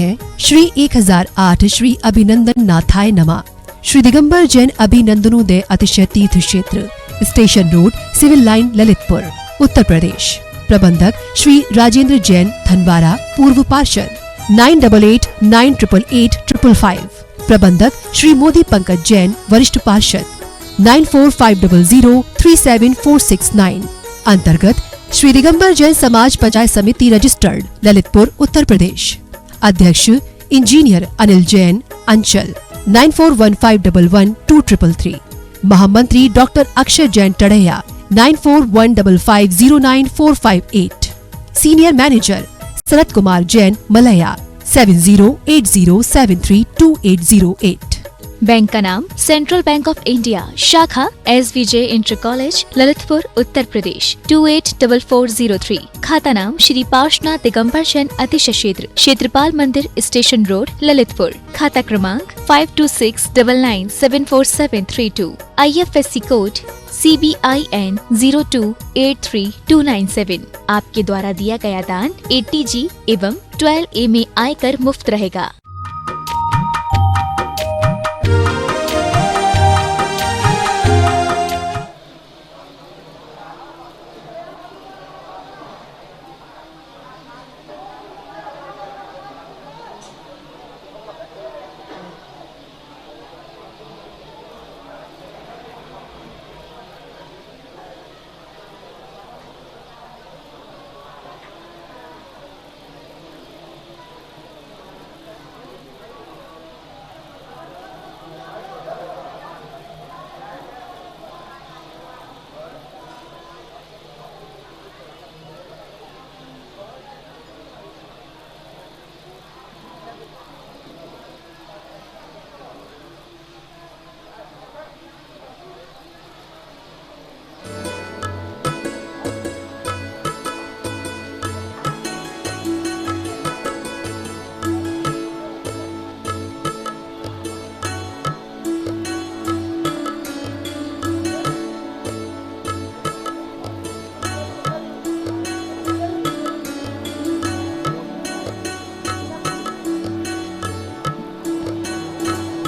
हैं श्री 1008 श्री अभिनंदन नाथाय नमः, श्री दिगंबर जैन अभिनंदनोदय अतिशय तीर्थ क्षेत्र, station road, civil line, Lalitpur, Uttar Pradesh. प्रबंधक श्री राजेंद्र जैन धनवारा, पूर्व पार्षद 9889888555। प्रबंधक श्री मोदी पंकज जैन, वरिष्ठ पार्षद 9450037469। अंतर्गत श्री दिगंबर जैन समाज पंचायत समिति रजिस्टर्ड, ललितपुर, उत्तर प्रदेश। अध्यक्ष इंजीनियर अनिल जैन, अंचल 9415112333। महामंत्री doctor Akshay Jain Tadaiya 9415509458। Senior manager Sharad Kumar Jain, Malaya 7080732808। Bank का नाम सेंट्रल बैंक ऑफ इंडिया, शाखा SVJ inter college, Lalitpur, Uttar Pradesh 284403। खाता नाम श्री पार्श्वनाथ दिगंबर जैन अतिशय क्षेत्र, क्षेत्रपाल मंदिर, स्टेशन रोड, ललितपुर। खाता क्रमांक 5269974732। IFSC code CBIN 0283297। आपके द्वारा दिया गया दान 80G एवं 12A में आयकर मुफ्त रहेगा।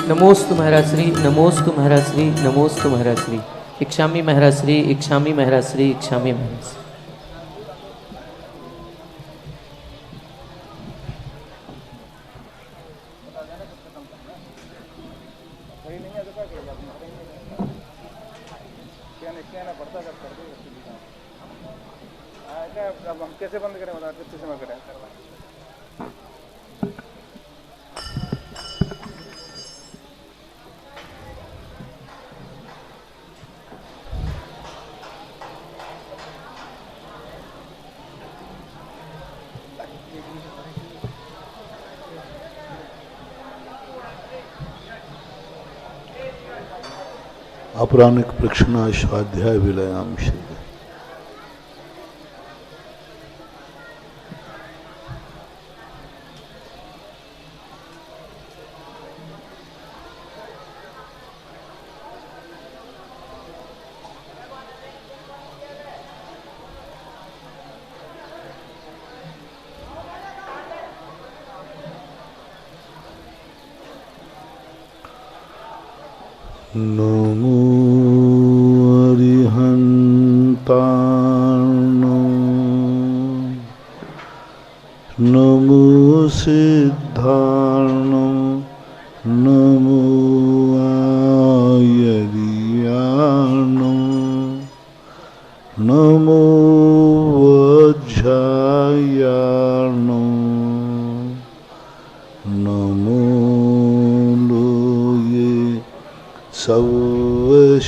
नमोस्तु महाराश्री, नमोस्तु महाराश्री, नमोस्तु महाराश्री। इक्षामी महाराश्री, इक्षामी महाराश्री, इक्षामी महाराश्री। अब हम कैसे बंद करें, बता कितने समय करें? अपराह्निक प्रक्षणा स्वाध्याय विलयाम श्री। नमो अरिहन्तार्नो, नमो सिद्धार्नो, नमो आयर्यार्नो, नमो वज्रायार्नो, नमो सर्वशाहूर्णम।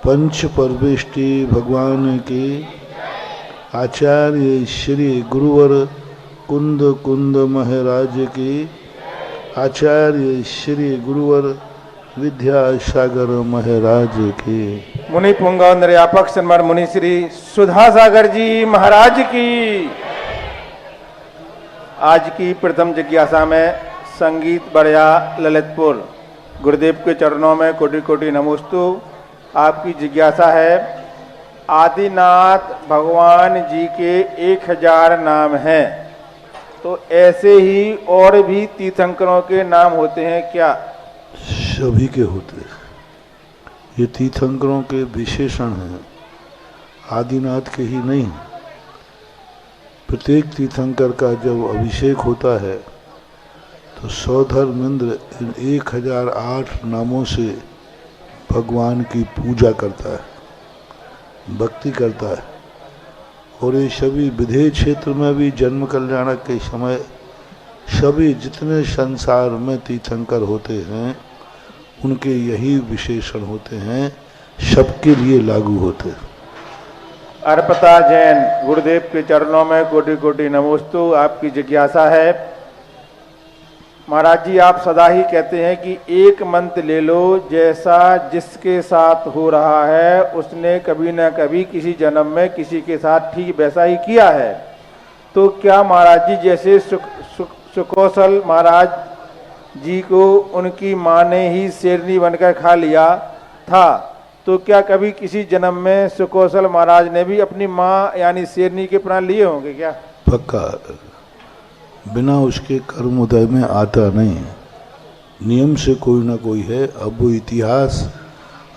पंच परमेष्टि भगवान के आचार्य श्री गुरुवर कुंद कुंद महाराज के आचार्य श्री गुरुवर विद्यासागर महाराज के मुनि पुंगव्यापक सन्मान मुनि श्री सुधा सागर जी महाराज की। आज की प्रथम जिज्ञासा में संगीत बढ़िया ललितपुर गुरुदेव के चरणों में कोटि कोटि नमोस्तु। आपकी जिज्ञासा है आदिनाथ भगवान जी के 1000 नाम हैं, तो ऐसे ही और भी तीर्थंकरों के नाम होते हैं क्या? सभी के होते हैं। ये तीर्थंकरों के विशेषण हैं, आदिनाथ के ही नहीं। प्रत्येक तीर्थंकर का जब अभिषेक होता है तो सौधर्मेंद्र इन 1008 नामों से भगवान की पूजा करता है, भक्ति करता है। और ये सभी विधेय क्षेत्र में भी जन्म कल्याणक के समय सभी जितने संसार में तीर्थंकर होते हैं उनके यही विशेषण होते हैं, सबके लिए लागू होते हैं। अर्पिता जैन, गुरुदेव के चरणों में कोटि कोटि नमोस्तु। आपकी जिज्ञासा है, महाराज जी आप सदा ही कहते हैं कि एक मंत्र ले लो, जैसा जिसके साथ हो रहा है उसने कभी न कभी किसी जन्म में किसी के साथ ठीक वैसा ही किया है। तो क्या महाराज जी जैसे सुकौशल महाराज जी को उनकी माँ ने ही शेरनी बनकर खा लिया था, तो क्या कभी किसी जन्म में सुकौशल महाराज ने भी अपनी माँ यानी शेरनी के प्राण लिए होंगे क्या? पक्का, बिना उसके कर्म उदय में आता नहीं है। नियम से कोई ना कोई है। अब वो इतिहास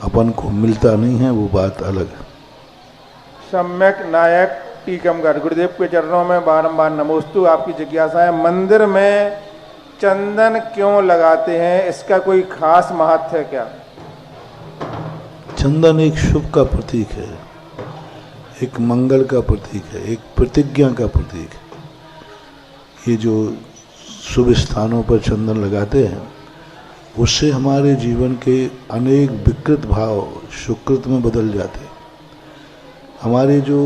अपन को मिलता नहीं है, वो बात अलग है। सम्यक नायक टीकमगढ़, गुरुदेव के चरणों में बारंबार नमोस्तु। आपकी जिज्ञासा है, मंदिर में चंदन क्यों लगाते हैं, इसका कोई खास महत्व है क्या? चंदन एक शुभ का प्रतीक है, एक मंगल का प्रतीक है, एक प्रतिज्ञा का प्रतीक है। ये जो शुभ स्थानों पर चंदन लगाते हैं उससे हमारे जीवन के अनेक विकृत भाव सुकृत में बदल जाते हैं। हमारे जो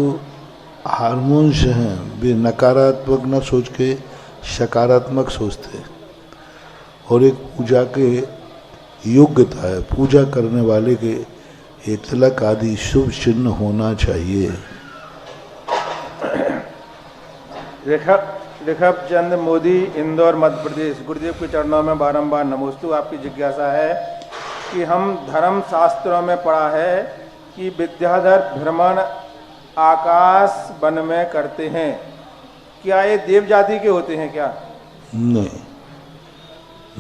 हार्मोन्स हैं वे नकारात्मक न सोच के सकारात्मक सोचते हैं। और एक पूजा के योग्यता है, पूजा करने वाले के ये तिलक आदि शुभ चिन्ह होना चाहिए। ऋषभ चंद्र मोदी, इंदौर मध्य प्रदेश, गुरुदेव के चरणों में बारंबार नमोस्तु। आपकी जिज्ञासा है कि हम धर्म शास्त्रों में पढ़ा है कि विद्याधर भ्रमण आकाश वन में करते हैं, क्या ये देव जाति के होते हैं क्या? नहीं,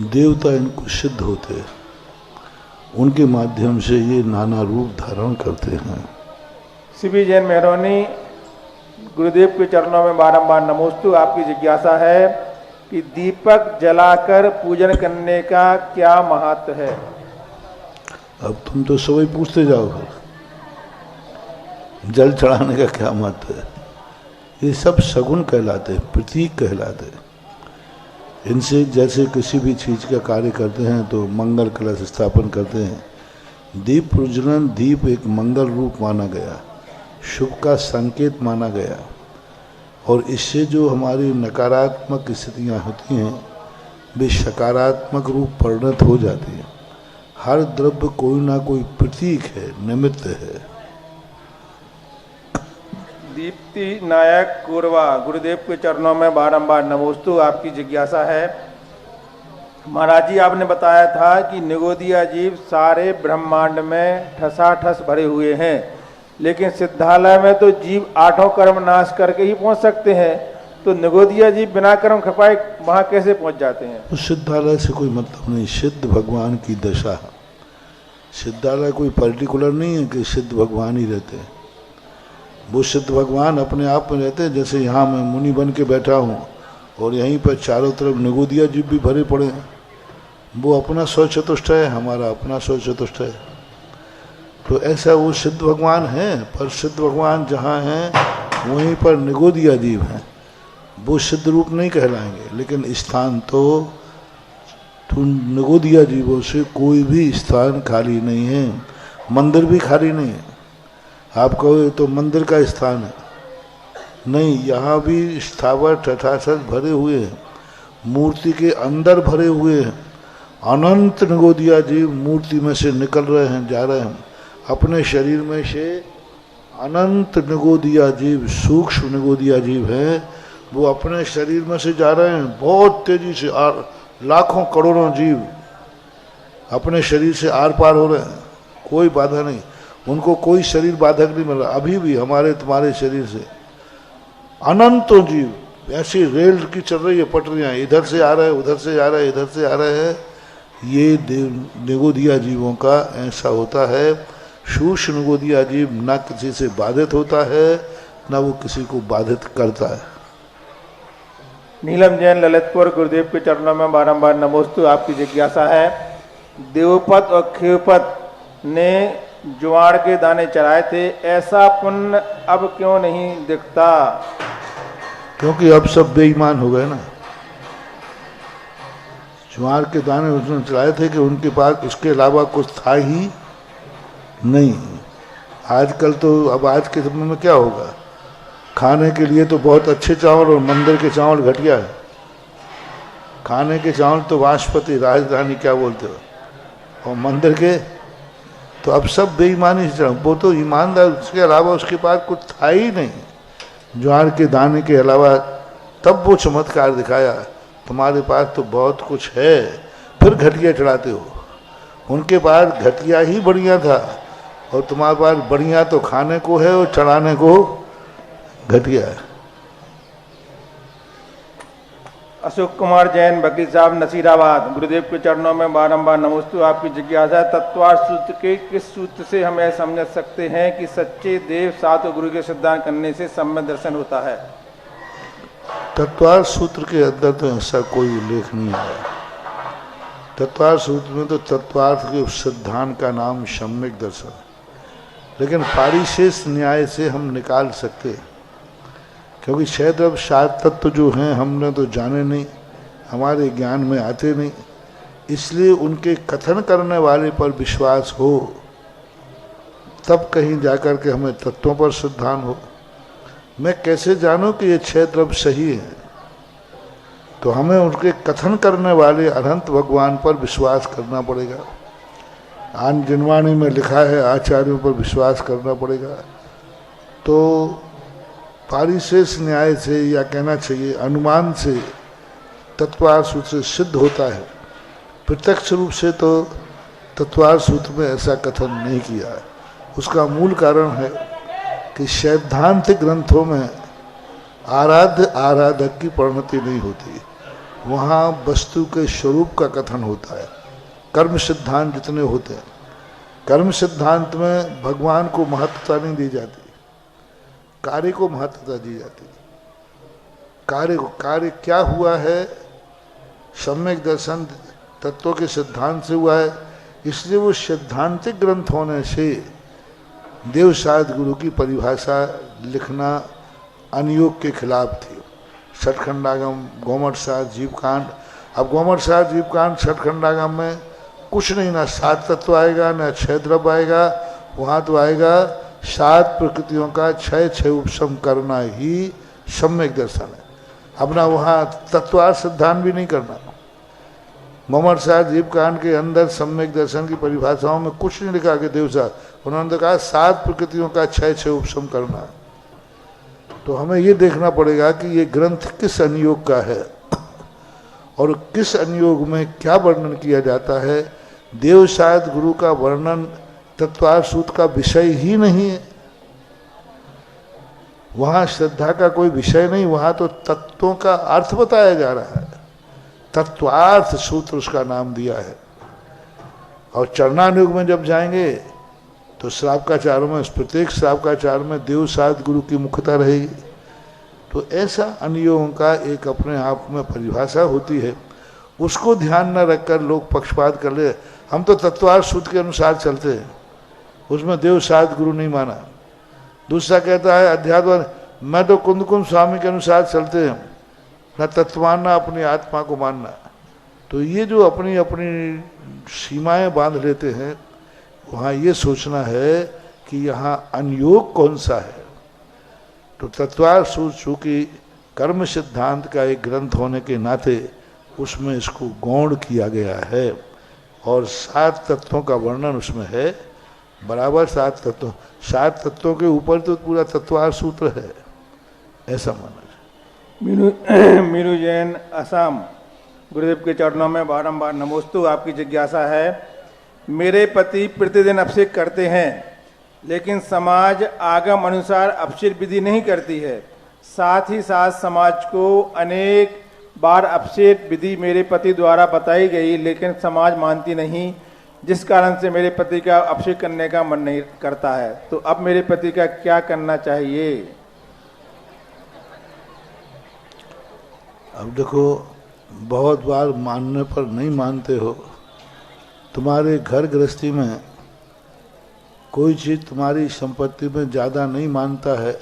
देवता इनको सिद्ध होते हैं, उनके माध्यम से ये नाना रूप धारण करते हैं। सीबी जैन मेहरोनी, गुरुदेव के चरणों में बारंबार नमोस्तु। आपकी जिज्ञासा है कि दीपक जलाकर पूजन करने का क्या महत्व है? अब तुम तो सभी पूछते जाओ, जल चढ़ाने का क्या महत्व है? ये सब सगुन कहलाते हैं, प्रतीक कहलाते हैं। इनसे जैसे किसी भी चीज़ का कार्य करते हैं तो मंगल कलश स्थापन करते हैं। दीप प्रज्वलन, दीप एक मंगल रूप माना गया, शुभ का संकेत माना गया। और इससे जो हमारी नकारात्मक स्थितियाँ होती हैं वे सकारात्मक रूप परिणत हो जाती हैं। हर द्रव्य कोई ना कोई प्रतीक है, निमित्त है। दीप्ति नायक कोरवा, गुरुदेव के चरणों में बारंबार नमोस्तु। आपकी जिज्ञासा है, महाराज जी आपने बताया था कि निगोदिया जीव सारे ब्रह्मांड में ठसाठस भरे हुए हैं, लेकिन सिद्धालय में तो जीव 8 कर्म नाश करके ही पहुंच सकते हैं, तो निगोदिया जीव बिना कर्म खपाए वहां कैसे पहुंच जाते हैं? उस सिद्धालय से कोई मतलब नहीं, सिद्ध भगवान की दशा। सिद्धालय कोई पर्टिकुलर नहीं है कि सिद्ध भगवान ही रहते हैं। वो सिद्ध भगवान अपने आप में रहते हैं। जैसे यहाँ मैं मुनि बन के बैठा हूँ और यहीं पर चारों तरफ निगोदिया जीव भी भरे पड़े हैं। वो अपना स्वचतुष्ट है, हमारा अपना स्वचतुष्ट है। तो ऐसा वो सिद्ध भगवान है, पर सिद्ध भगवान जहाँ हैं वहीं पर निगोदिया जीव हैं। वो सिद्ध रूप नहीं कहलाएंगे, लेकिन स्थान तो निगोदिया जीवों से कोई भी स्थान खाली नहीं है। मंदिर भी खाली नहीं है। आप कहो तो मंदिर का स्थान है, नहीं, यहाँ भी स्थावर ठठाठस भरे हुए हैं, मूर्ति के अंदर भरे हुए हैं। अनंत निगोदिया जीव मूर्ति में से निकल रहे हैं, जा रहे हैं। अपने शरीर में से अनंत निगोदिया जीव, सूक्ष्म निगोदिया जीव हैं, वो अपने शरीर में से जा रहे हैं बहुत तेजी से। लाखों करोड़ों जीव अपने शरीर से आर पार हो रहे हैं, कोई बाधा नहीं। उनको कोई शरीर बाधक नहीं मिल रहा। अभी भी हमारे तुम्हारे शरीर से अनंतों जीव ऐसी रेल की चल रही है, पटरियां, इधर से आ रहे हैं, उधर से आ रहे हैं, इधर से आ रहे हैं। ये निगोदिया जीवों का ऐसा होता है। सूक्ष्म निगोदिया जीव न किसी से बाधित होता है, न वो किसी को बाधित करता है। नीलम जैन ललितपुर, गुरुदेव के चरणों में बारंबार नमोस्तु। आपकी जिज्ञासा है, देवपत और खेवपत ने ज्वार के दाने चढ़ाए थे, ऐसा पुण्य अब क्यों नहीं दिखता? क्योंकि अब सब बेईमान हो गए ना। ज्वार के दाने उसने चढ़ाए थे कि उनके पास उसके अलावा कुछ था ही नहीं। आजकल तो अब आज के समय में क्या होगा, खाने के लिए तो बहुत अच्छे चावल, और मंदिर के चावल घटिया है। खाने के चावल तो वाशपति, राजधानी क्या बोलते हो, और मंदिर के तो अब सब बेईमानी से चढ़ा। वो तो ईमानदार, उसके अलावा उसके पास कुछ था ही नहीं ज्वार के दाने के अलावा। तब वो चमत्कार दिखाया, तुम्हारे पास तो बहुत कुछ है, फिर घटिया चढ़ाते हो। उनके पास घटिया ही बढ़िया था, और तुम्हारे पास बढ़िया तो खाने को है और चढ़ाने को घटिया है। अशोक कुमार जैन, वकील साहब, नसीराबाद, गुरुदेव के चरणों में बारंबार नमोस्तु। आपकी जिज्ञासा है, तत्वार्थ सूत्र के किस सूत्र से हम यह समझ सकते हैं कि सच्चे देव सात गुरु के सिद्धांत करने से सम्यक दर्शन होता है? तत्वार्थ सूत्र के अंदर तो ऐसा कोई उल्लेख नहीं है। तत्वार्थ सूत्र में तो तत्वार्थ के सिद्धांत का नाम सम्यक दर्शन, लेकिन पारिशेष न्याय से हम निकाल सकते हैं, क्योंकि शायद अब सात तत्व जो हैं हमने तो जाने नहीं, हमारे ज्ञान में आते नहीं, इसलिए उनके कथन करने वाले पर विश्वास हो, तब कहीं जाकर के हमें तत्वों पर सिद्धांत हो। मैं कैसे जानूं कि ये छह द्रव्य सही है? तो हमें उनके कथन करने वाले अनंत भगवान पर विश्वास करना पड़ेगा। आन जिनवाणी में लिखा है, आचार्यों पर विश्वास करना पड़ेगा। तो पारिशेष न्याय से, या कहना चाहिए अनुमान से, तत्वार्थ सूत्र से सिद्ध होता है। प्रत्यक्ष रूप से तो तत्वार्थ सूत्र में ऐसा कथन नहीं किया है। उसका मूल कारण है कि सैद्धांतिक ग्रंथों में आराध्य आराधक की परिणति नहीं होती, वहाँ वस्तु के स्वरूप का कथन होता है। कर्म सिद्धांत जितने होते हैं, कर्म सिद्धांत में भगवान को महत्वता नहीं दी जाती, कार्य को महत्वता दी जाती। कार्य क्या हुआ है, सम्यक दर्शन तत्वों के सिद्धांत से हुआ है, इसलिए वो सिद्धांतिक ग्रंथ होने से देवसाद गुरु की परिभाषा लिखना अनियोग के खिलाफ थी। छठखंडागम, गोमटसार, जीवकांड। अब गोमटसार, जीवकांड, छठखंडागम में कुछ नहीं, ना सात तत्व आएगा, ना छह द्रव्य आएगा, वहाँ तो आएगा सात प्रकृतियों का छह उपशम करना ही सम्यक दर्शन है। अपना वहाँ तत्वार्थ सिद्धांत भी नहीं करना। गोमटसार, जीवकांड के अंदर सम्यक दर्शन की परिभाषाओं में कुछ नहीं लिखा कि देवसाद, उन्होंने कहा सात प्रकृतियों का छह उपशम करना। तो हमें ये देखना पड़ेगा कि ये ग्रंथ किस अनुयोग का है और किस अनुयोग में क्या वर्णन किया जाता है। देवसाद गुरु का वर्णन तत्वार्थ सूत्र का विषय ही नहीं है, वहाँ श्रद्धा का कोई विषय नहीं, वहाँ तो तत्वों का अर्थ बताया जा रहा है। तत्वार्थ सूत्र उसका नाम दिया है। और चरणानुयोग में जब जाएंगे तो श्रावकाचार्यों में, प्रत्येक श्रावकाचार में देवसाद गुरु की मुख्यता रहेगी। तो ऐसा अनुयोगों का एक अपने आप में परिभाषा होती है, उसको ध्यान न रखकर लोग पक्षपात कर ले। हम तो तत्वार्थ सूत्र के अनुसार चलते हैं, उसमें देवसाद गुरु नहीं माना। दूसरा कहता है अध्यात्म, मैं तो कुंदकुंद स्वामी के अनुसार चलते हैं, न तत्व मानना, अपनी आत्मा को मानना। तो ये जो अपनी अपनी सीमाएं बांध लेते हैं, वहाँ ये सोचना है कि यहाँ अनुयोग कौन सा है। तो तत्वार्थ सूत्र चूँकि कर्म सिद्धांत का एक ग्रंथ होने के नाते उसमें इसको गौण किया गया है, और सात तत्वों का वर्णन उसमें है, बराबर सात तत्वों के ऊपर तो पूरा तत्वार्थ सूत्र है, ऐसा माना जाए। मीनू जैन, असम, गुरुदेव के चरणों में बारंबार नमोस्तु। आपकी जिज्ञासा है, मेरे पति प्रतिदिन अभिषेक करते हैं, लेकिन समाज आगम अनुसार अपशिष्ट विधि नहीं करती है। साथ ही साथ समाज को अनेक बार अपशिष्ट विधि मेरे पति द्वारा बताई गई, लेकिन समाज मानती नहीं, जिस कारण से मेरे पति का अपशिष्ट करने का मन नहीं करता है। तो अब मेरे पति का क्या करना चाहिए? अब देखो, बहुत बार मानने पर नहीं मानते हो। तुम्हारे घर गृहस्थी में कोई चीज़ तुम्हारी संपत्ति में ज़्यादा नहीं मानता है,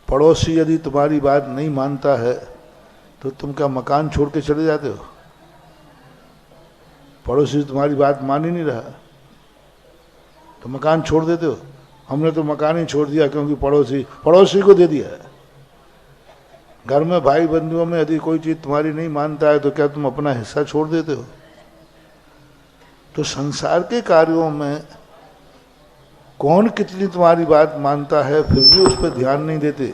पड़ोसी यदि तुम्हारी बात नहीं मानता है तो तुम क्या मकान छोड़ के चले जाते हो? पड़ोसी तुम्हारी बात मान ही नहीं रहा तो मकान छोड़ देते हो। हमने तो मकान ही छोड़ दिया क्योंकि पड़ोसी को दे दिया है। घर में भाई बंधुओं में यदि कोई चीज़ तुम्हारी नहीं मानता है तो क्या तुम अपना हिस्सा छोड़ देते हो? तो संसार के कार्यों में कौन कितनी तुम्हारी बात मानता है, फिर भी उस पर ध्यान नहीं देते,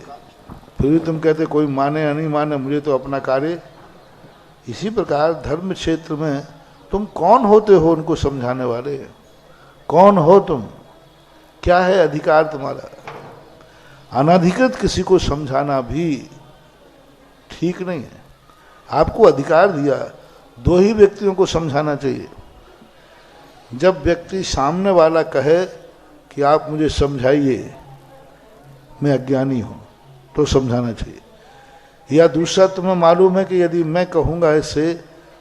फिर भी तुम कहते कोई माने या नहीं माने, मुझे तो अपना कार्य। इसी प्रकार धर्म क्षेत्र में तुम कौन होते हो उनको समझाने वाले? कौन हो तुम? क्या है अधिकार तुम्हारा? अनधिकृत किसी को समझाना भी ठीक नहीं है। आपको अधिकार दिया, दो ही व्यक्तियों को समझाना चाहिए। जब व्यक्ति सामने वाला कहे कि आप मुझे समझाइए, मैं अज्ञानी हूं, तो समझाना चाहिए। या दूसरा, तुम्हें मालूम है कि यदि मैं कहूँगा इससे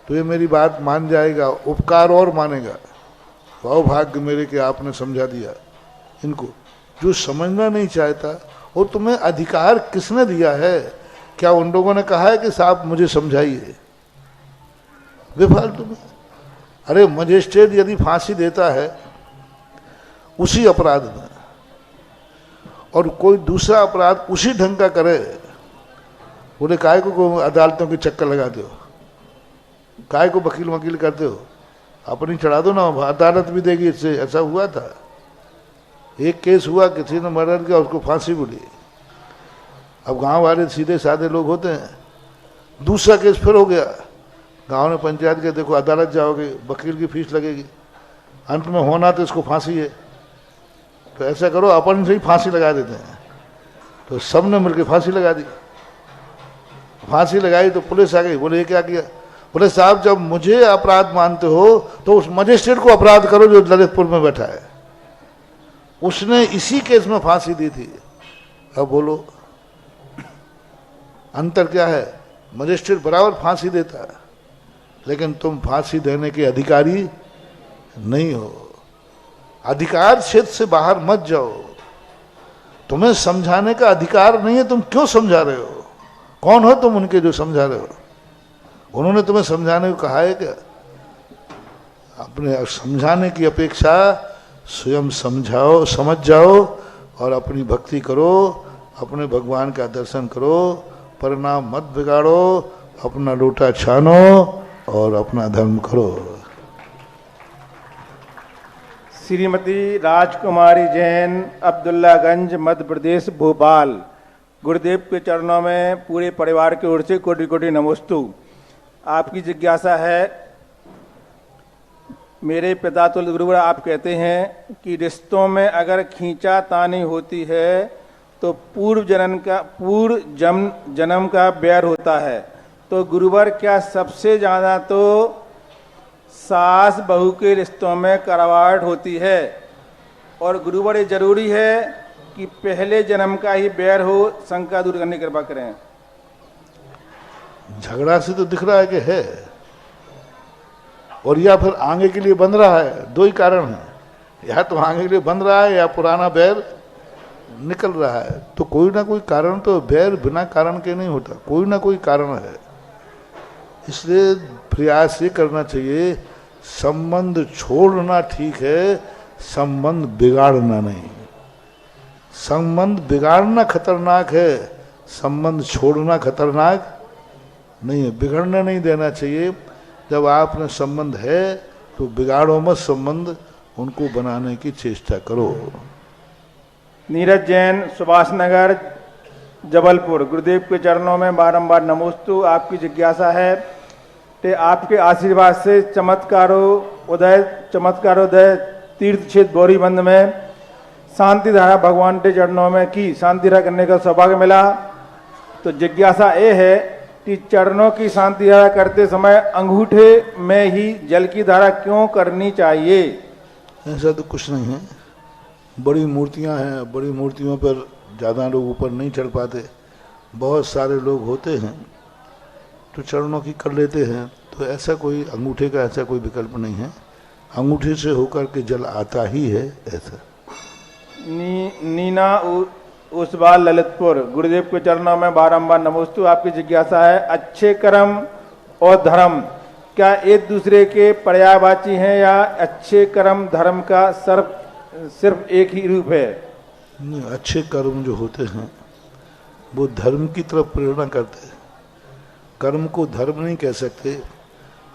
तो ये मेरी बात मान जाएगा, उपकार और मानेगा, वाह भाग्य मेरे कि आपने समझा दिया इनको। जो समझना नहीं चाहता, और तुम्हें अधिकार किसने दिया है? क्या उन लोगों ने कहा है कि साहब मुझे समझाइए? बेफालतू में। अरे मजिस्ट्रेट यदि फांसी देता है उसी अपराध में, और कोई दूसरा अपराध उसी ढंग का करे, बोले काय को अदालतों के चक्कर लगाते हो, काय को वकील करते हो, अपनी चढ़ा दो ना, अदालत भी देगी इससे। ऐसा हुआ था, एक केस हुआ, किसी ने मर्डर किया, उसको फांसी बोली। अब गांव वाले सीधे साधे लोग होते हैं। दूसरा केस फिर हो गया, गांव ने पंचायत के देखो अदालत जाओगे, वकील की फीस लगेगी, अंत में होना तो इसको फांसी है, तो ऐसा करो अपन से ही फांसी लगा देते हैं। तो सब ने मिलकर फांसी लगा दी। फांसी लगाई तो पुलिस आ गई, बोले ये क्या किया? बोले साहब जब मुझे अपराध मानते हो तो उस मजिस्ट्रेट को अपराध करो जो ललितपुर में बैठा है, उसने इसी केस में फांसी दी थी। अब बोलो अंतर क्या है? मजिस्ट्रेट बराबर फांसी देता है, लेकिन तुम फांसी देने के अधिकारी नहीं हो। अधिकार क्षेत्र से बाहर मत जाओ। तुम्हें समझाने का अधिकार नहीं है, तुम क्यों समझा रहे हो? कौन हो तुम उनके जो समझा रहे हो? उन्होंने तुम्हें समझाने को कहा है क्या? अपने समझाने की अपेक्षा स्वयं समझ जाओ और अपनी भक्ति करो, अपने भगवान का दर्शन करो, परिणाम मत बिगाड़ो, अपना लोटा छानो और अपना धर्म करो। श्रीमती राजकुमारी जैन, अब्दुल्लागंज, मध्य प्रदेश, भोपाल। गुरुदेव के चरणों में पूरे परिवार की ओर से कोटि कोटि नमोस्तु। आपकी जिज्ञासा है, मेरे पिता तुल्य गुरुवर आप कहते हैं कि रिश्तों में अगर खींचातानी होती है तो पूर्व जन्म का बैर होता है। तो गुरुवर क्या सबसे ज़्यादा तो सास बहू के रिश्तों में करवाहट होती है? और गुरुवर ये जरूरी है कि पहले जन्म का ही बैर हो? शंका दूर करने की कृपा करें। झगड़ा से तो दिख रहा है कि है, और या फिर आगे के लिए बन रहा है। दो ही कारण है, या तो आगे के लिए बन रहा है या पुराना बैर निकल रहा है। तो कोई ना कोई कारण, तो बैर बिना कारण के नहीं होता, कोई ना कोई कारण है। इसलिए प्रयास ये करना चाहिए, संबंध छोड़ना ठीक है, संबंध बिगाड़ना नहीं। संबंध बिगाड़ना खतरनाक है, संबंध छोड़ना खतरनाक नहीं है। बिगड़ने नहीं देना चाहिए। जब आपने संबंध है तो बिगाड़ो मत संबंध, उनको बनाने की चेष्टा करो। नीरज जैन, सुभाष नगर, जबलपुर। गुरुदेव के चरणों में बारंबार नमोस्तु। आपकी जिज्ञासा है कि आपके आशीर्वाद से चमत्कारोदय तीर्थ क्षेत्र बोरीबंद में शांति धारा भगवान के चरणों में की, शांति धारा करने का सौभाग्य मिला। तो जिज्ञासा ये है कि चरणों की शांति धारा करते समय अंगूठे में ही जल की धारा क्यों करनी चाहिए? ऐसा तो कुछ नहीं है। बड़ी मूर्तियां हैं, बड़ी मूर्तियों पर ज़्यादा लोग ऊपर नहीं चढ़ पाते, बहुत सारे लोग होते हैं तो चरणों की कर लेते हैं। तो ऐसा कोई अंगूठे का ऐसा कोई विकल्प नहीं है, अंगूठे से होकर के जल आता ही है ऐसा। नीना उस बार ललितपुर, गुरुदेव के चरणों में बारंबार नमोस्तु। आपकी जिज्ञासा है अच्छे कर्म और धर्म क्या एक दूसरे के पर्यायवाची हैं या अच्छे कर्म धर्म का सिर्फ एक ही रूप है? नहीं, अच्छे कर्म जो होते हैं वो धर्म की तरफ प्रेरणा करते हैं। कर्म को धर्म नहीं कह सकते।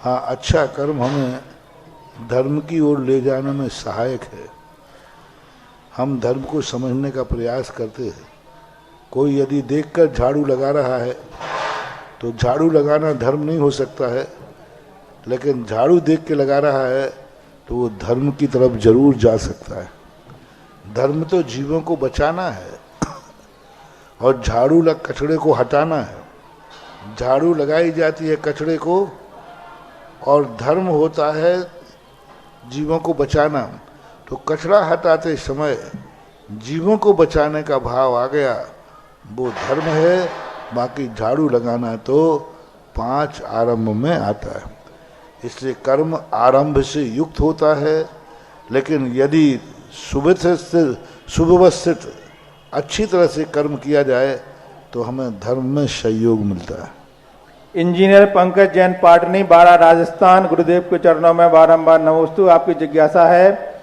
हाँ, अच्छा कर्म हमें धर्म की ओर ले जाने में सहायक है। हम धर्म को समझने का प्रयास करते हैं। कोई यदि देखकर झाड़ू लगा रहा है तो झाड़ू लगाना धर्म नहीं हो सकता है, लेकिन झाड़ू देख के लगा रहा है तो वो धर्म की तरफ जरूर जा सकता है। धर्म तो जीवों को बचाना है और झाड़ू कचड़े को हटाना है। झाड़ू लगाई जाती है कचड़े को और धर्म होता है जीवों को बचाना। तो कचरा हटाते समय जीवों को बचाने का भाव आ गया, वो धर्म है। बाकी झाड़ू लगाना तो 5 आरंभ में आता है, इसलिए कर्म आरंभ से युक्त होता है। लेकिन यदि सुव्यवस्थित अच्छी तरह से कर्म किया जाए तो हमें धर्म में सहयोग मिलता है। इंजीनियर पंकज जैन पाटनी, 12 राजस्थान, गुरुदेव के चरणों में बारंबार नमोस्तु। आपकी जिज्ञासा है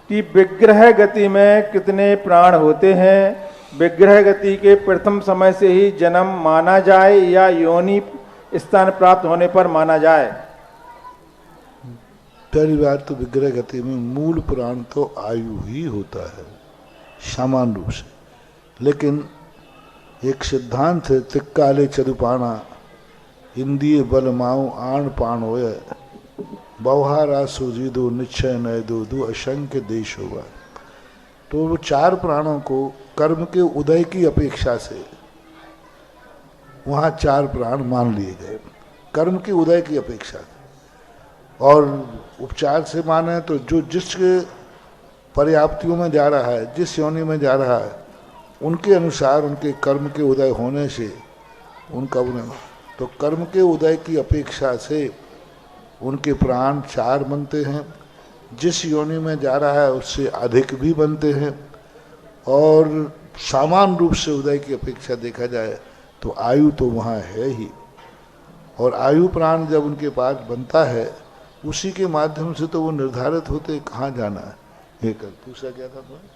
कि विग्रह गति में कितने प्राण होते हैं? विग्रह गति के प्रथम समय से ही जन्म माना जाए या योनि स्थान प्राप्त होने पर माना जाए? पहली बात तो विग्रह गति में मूल प्राण तो आयु ही होता है सामान्य रूप से, लेकिन एक सिद्धांत है तिक्काले चरुपाणा इंद्रिय बल माओ आण पाण होय बहुहारा सुजीदो निश्चय नय दो असंख्य देश होगा। तो वो 4 प्राणों को कर्म के उदय की अपेक्षा से वहाँ 4 प्राण मान लिए गए, कर्म के उदय की अपेक्षा। और उपचार से माने तो जो जिस पर्याप्तियों में जा रहा है, जिस योनि में जा रहा है, उनके अनुसार उनके कर्म के उदय होने से उनका उन्हें तो कर्म के उदय की अपेक्षा से उनके प्राण 4 बनते हैं। जिस योनि में जा रहा है उससे अधिक भी बनते हैं। और सामान्य रूप से उदय की अपेक्षा देखा जाए तो आयु तो वहाँ है ही, और आयु प्राण जब उनके पास बनता है उसी के माध्यम से तो वो निर्धारित होते कहाँ जाना है। ये कर दूसरा क्या था तुम्हें?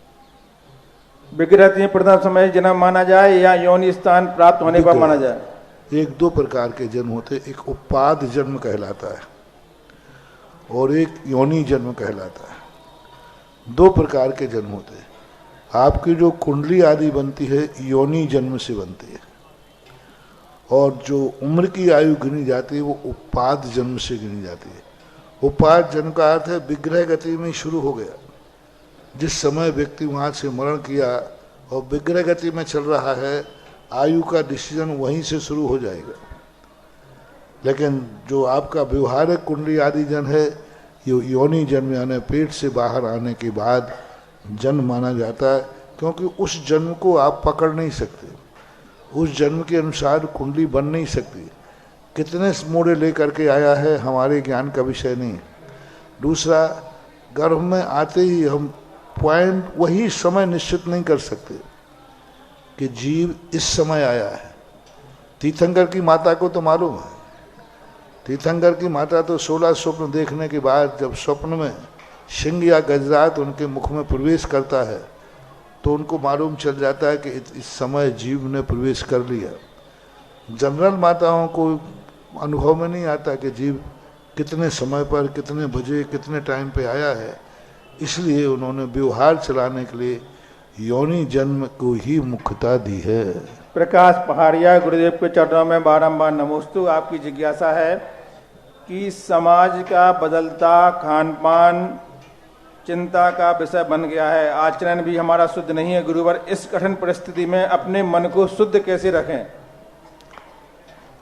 विग्रह प्रथम समय जन्म माना जाए या योनि स्थान प्राप्त होने पर माना जाए? 1-2 प्रकार के जन्म होते, एक उपाद जन्म कहलाता है और एक योनि जन्म कहलाता है। 2 प्रकार के जन्म होते हैं। आपकी जो कुंडली आदि बनती है योनि जन्म से बनती है, और जो उम्र की आयु गिनी जाती है वो उपाद जन्म से गिनी जाती है। उपाद जन्म का अर्थ है विग्रह गति में शुरू हो गया। जिस समय व्यक्ति वहाँ से मरण किया और विग्रह गति में चल रहा है, आयु का डिसीजन वहीं से शुरू हो जाएगा। लेकिन जो आपका व्यवहारिक कुंडली आदि जन्म है, ये योनि जन्म यानी पेट से बाहर आने के बाद जन्म माना जाता है, क्योंकि उस जन्म को आप पकड़ नहीं सकते, उस जन्म के अनुसार कुंडली बन नहीं सकती। कितने मोड़े लेकर के आया है हमारे ज्ञान का विषय नहीं। दूसरा, गर्भ में आते ही हम पॉइंट वही समय निश्चित नहीं कर सकते कि जीव इस समय आया है। तीर्थंकर की माता को तो मालूम है, तीर्थंकर की माता तो 16 स्वप्न देखने के बाद जब स्वप्न में सिंह या गजरात उनके मुख में प्रवेश करता है तो उनको मालूम चल जाता है कि इस समय जीव ने प्रवेश कर लिया। जनरल माताओं को अनुभव में नहीं आता कि जीव कितने समय पर, कितने बजे, कितने टाइम पे आया है। इसलिए उन्होंने व्यवहार चलाने के लिए योनि जन्म को ही मुख्यता दी है। प्रकाश पहाड़िया, गुरुदेव के चरणों में बारंबार नमोस्तु। आपकी जिज्ञासा है कि समाज का बदलता खान पान चिंता का विषय बन गया है। आचरण भी हमारा शुद्ध नहीं है। गुरुवर, इस कठिन परिस्थिति में अपने मन को शुद्ध कैसे रखें?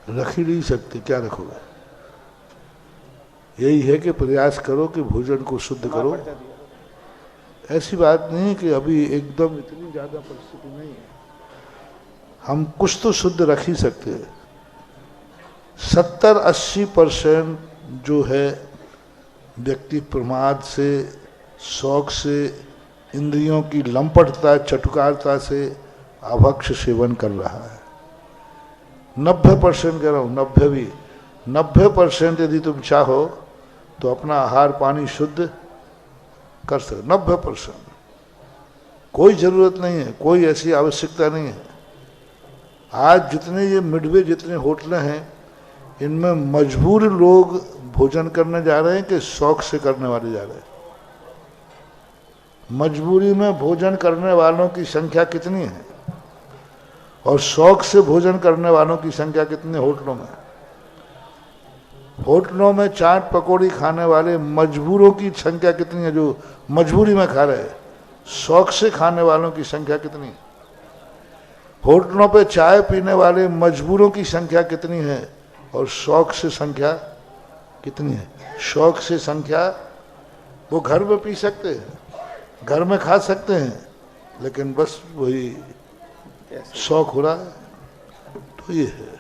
रख ही नहीं सकते, क्या रखोगे? यही है कि प्रयास करो कि भोजन को शुद्ध करो। ऐसी बात नहीं है कि अभी एकदम इतनी ज्यादा परिस्थिति नहीं है, हम कुछ तो शुद्ध रख ही सकते हैं। 70-80% जो है व्यक्ति प्रमाद से, शौक से, इंद्रियों की लंपटता, चटुकारता से अभक्ष सेवन कर रहा है। 90% कह रहा हूँ, 90% यदि तुम चाहो तो अपना आहार पानी शुद्ध कर सकते। 90%। कोई जरूरत नहीं है, कोई ऐसी आवश्यकता नहीं है। आज जितने ये मिडवे, जितने होटलें हैं, इनमें मजबूर लोग भोजन करने जा रहे हैं कि शौक से करने वाले जा रहे हैं? मजबूरी में भोजन करने वालों की संख्या कितनी है और शौक से भोजन करने वालों की संख्या कितनी है होटलों में? होटलों में चाट पकौड़ी खाने वाले मजबूरों की संख्या कितनी है जो मजबूरी में खा रहे हैं? शौक से खाने वालों की संख्या कितनी है? होटलों पे चाय पीने वाले मजबूरों की संख्या कितनी है और शौक से संख्या कितनी है? शौक से संख्या वो घर में पी सकते हैं, घर में खा सकते हैं, लेकिन बस वही शौक हो रहा है। तो ये है।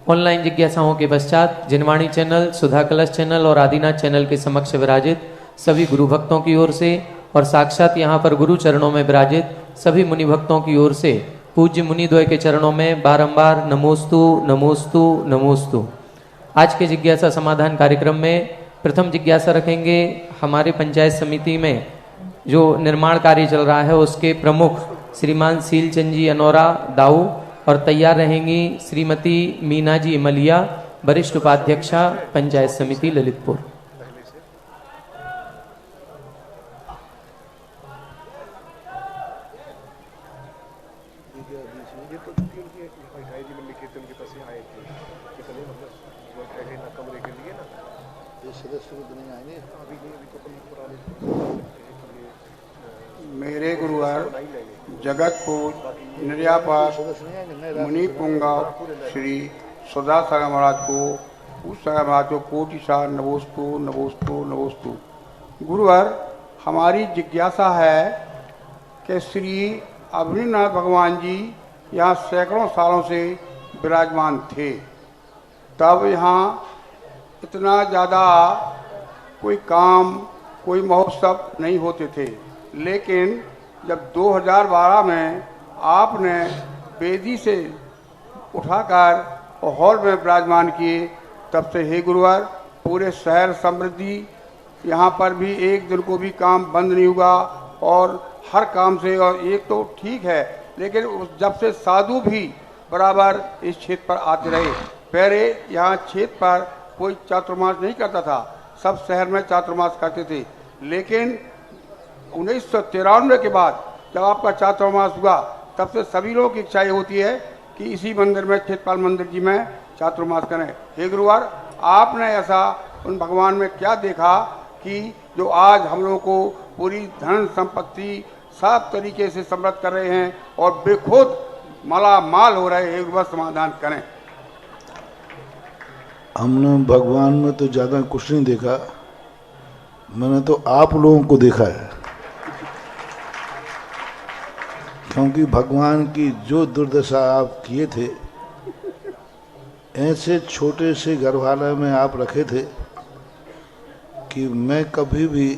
ऑनलाइन जिज्ञासाओं के पश्चात जिनवाणी चैनल, सुधा कलश चैनल और आदिनाथ चैनल के समक्ष विराजित सभी गुरु भक्तों की ओर से और साक्षात यहाँ पर गुरु चरणों में विराजित सभी मुनि भक्तों की ओर से पूज्य मुनिद्वय के चरणों में बारंबार नमोस्तु नमोस्तु नमोस्तु। आज के जिज्ञासा समाधान कार्यक्रम में प्रथम जिज्ञासा रखेंगे हमारे पंचायत समिति में जो निर्माण कार्य चल रहा है उसके प्रमुख श्रीमान सीलचंद जी अनोरा दाऊ, और तैयार रहेंगी श्रीमती मीना जी मलिया, वरिष्ठ उपाध्यक्षा पंचायत समिति ललितपुर। मेरे गुरुवार जगतपुर निर्यापास मुनि पुंगा श्री सुधा सागर महाराज को, उस सागर महाराज को कोटि सार नमोस्तु नमोस्तु नमोस्तु। गुरुवार हमारी जिज्ञासा है कि श्री अभिनंदन भगवान जी यहाँ सैकड़ों सालों से विराजमान थे, तब यहाँ इतना ज़्यादा कोई काम, कोई महोत्सव नहीं होते थे। लेकिन जब 2012 में आपने वेदी से उठाकर हॉल में विराजमान किए, तब से हे गुरुवार पूरे शहर समृद्धि, यहाँ पर भी एक दिन को भी काम बंद नहीं हुआ और हर काम से, और एक तो ठीक है, लेकिन जब से साधु भी बराबर इस क्षेत्र पर आते रहे। पहले यहाँ क्षेत्र पर कोई चातुर्मास नहीं करता था, सब शहर में चातुर्मास करते थे। लेकिन 1993 के बाद जब आपका चातुर्मास हुआ, तब से सभी लोगों की इच्छा ये होती है कि इसी मंदिर में, क्षेत्रपाल मंदिर जी में चातुर्मास करें। हे गुरुवार, आपने ऐसा उन भगवान में क्या देखा कि जो आज हम लोगों को पूरी धन संपत्ति सब तरीके से समृद्ध कर रहे हैं और बेखुद मालामाल हो रहे हैं? हे गुरुवार, समाधान करें। हमने भगवान में तो ज़्यादा कुछ नहीं देखा, मैंने तो आप लोगों को देखा है। क्योंकि भगवान की जो दुर्दशा आप किए थे, ऐसे छोटे से गर्भालय में आप रखे थे कि मैं कभी भी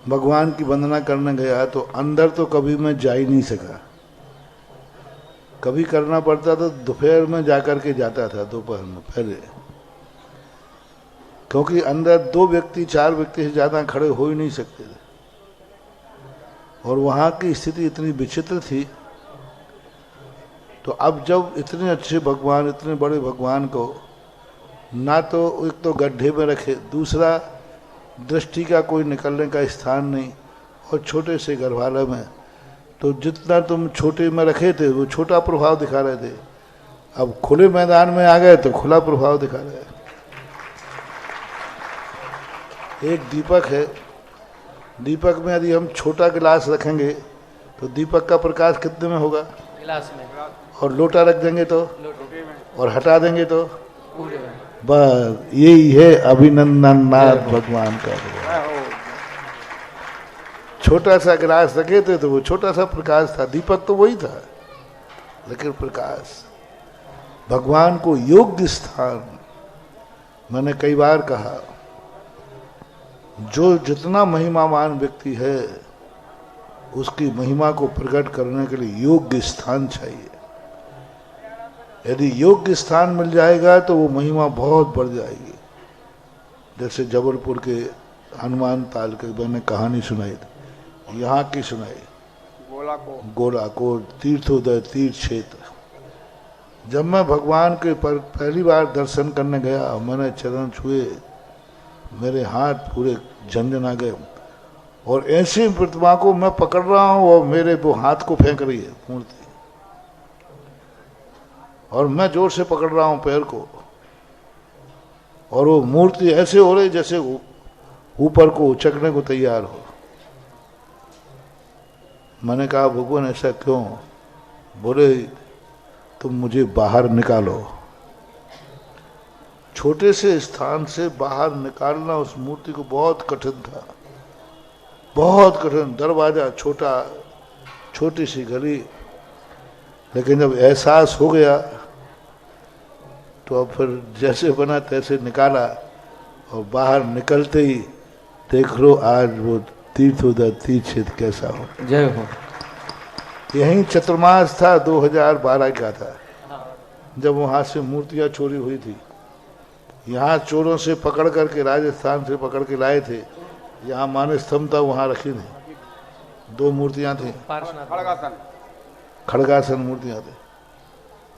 भगवान की वंदना करने गया तो अंदर तो कभी मैं जा ही नहीं सका। कभी करना पड़ता तो दोपहर में जाकर के जाता था, दोपहर में पहले, क्योंकि अंदर 2 व्यक्ति 4 व्यक्ति से ज़्यादा खड़े हो ही नहीं सकते थे। और वहाँ की स्थिति इतनी विचित्र थी। तो अब जब इतने अच्छे भगवान, इतने बड़े भगवान को ना तो एक तो गड्ढे में रखे, दूसरा दृष्टि का कोई निकलने का स्थान नहीं, और छोटे से गर्भालय में, तो जितना तुम छोटे में रखे थे वो छोटा प्रभाव दिखा रहे थे। अब खुले मैदान में आ गए तो खुला प्रभाव दिखा रहे हैं। एक दीपक है, दीपक में यदि हम छोटा गिलास रखेंगे तो दीपक का प्रकाश कितने में होगा? गिलास में। और लोटा रख देंगे तो, लोटे में। और हटा देंगे तो पूरे में। बस यही है अभिनंदन नाथ भगवान का। छोटा सा गिलास रखे थे तो वो छोटा सा प्रकाश था, दीपक तो वही था, लेकिन प्रकाश भगवान को योग्य स्थान। मैंने कई बार कहा, जो जितना महिमावान व्यक्ति है उसकी महिमा को प्रकट करने के लिए योग्य स्थान चाहिए। यदि योग्य स्थान मिल जाएगा तो वो महिमा बहुत बढ़ जाएगी। जैसे जबलपुर के हनुमान ताल के मैंने कहानी सुनाई थी, यहाँ की सुनाई, गोला को तीर्थोदय तीर्थ क्षेत्र। जब मैं भगवान के पर पहली बार दर्शन करने गया, मैंने चरण छुए, मेरे हाथ पूरे झंझना गए, और ऐसी प्रतिमा को मैं पकड़ रहा हूँ और मेरे वो हाथ को फेंक रही है मूर्ति, और मैं जोर से पकड़ रहा हूँ पैर को, और वो मूर्ति ऐसे हो रही जैसे ऊपर को उचकने को तैयार हो। मैंने कहा भगवान ऐसा क्यों? बोले तुम मुझे बाहर निकालो। छोटे से स्थान से बाहर निकालना उस मूर्ति को बहुत कठिन था, बहुत कठिन। दरवाजा छोटा, छोटी सी गली, लेकिन जब एहसास हो गया तो अब फिर जैसे बना तैसे निकाला, और बाहर निकलते ही देख लो आज वो तीर्थोदय तीर्थ क्षेत्र कैसा हो। जय हो। यही चतुर्मास था, 2012 का था, जब वहाँ से मूर्तियाँ चोरी हुई थी। यहाँ चोरों से पकड़ करके, राजस्थान से पकड़ के लाए थे, यहाँ मान स्तंभ था वहाँ रखी थी, 2 मूर्तियाँ थी, खड़गासन मूर्तियाँ थी।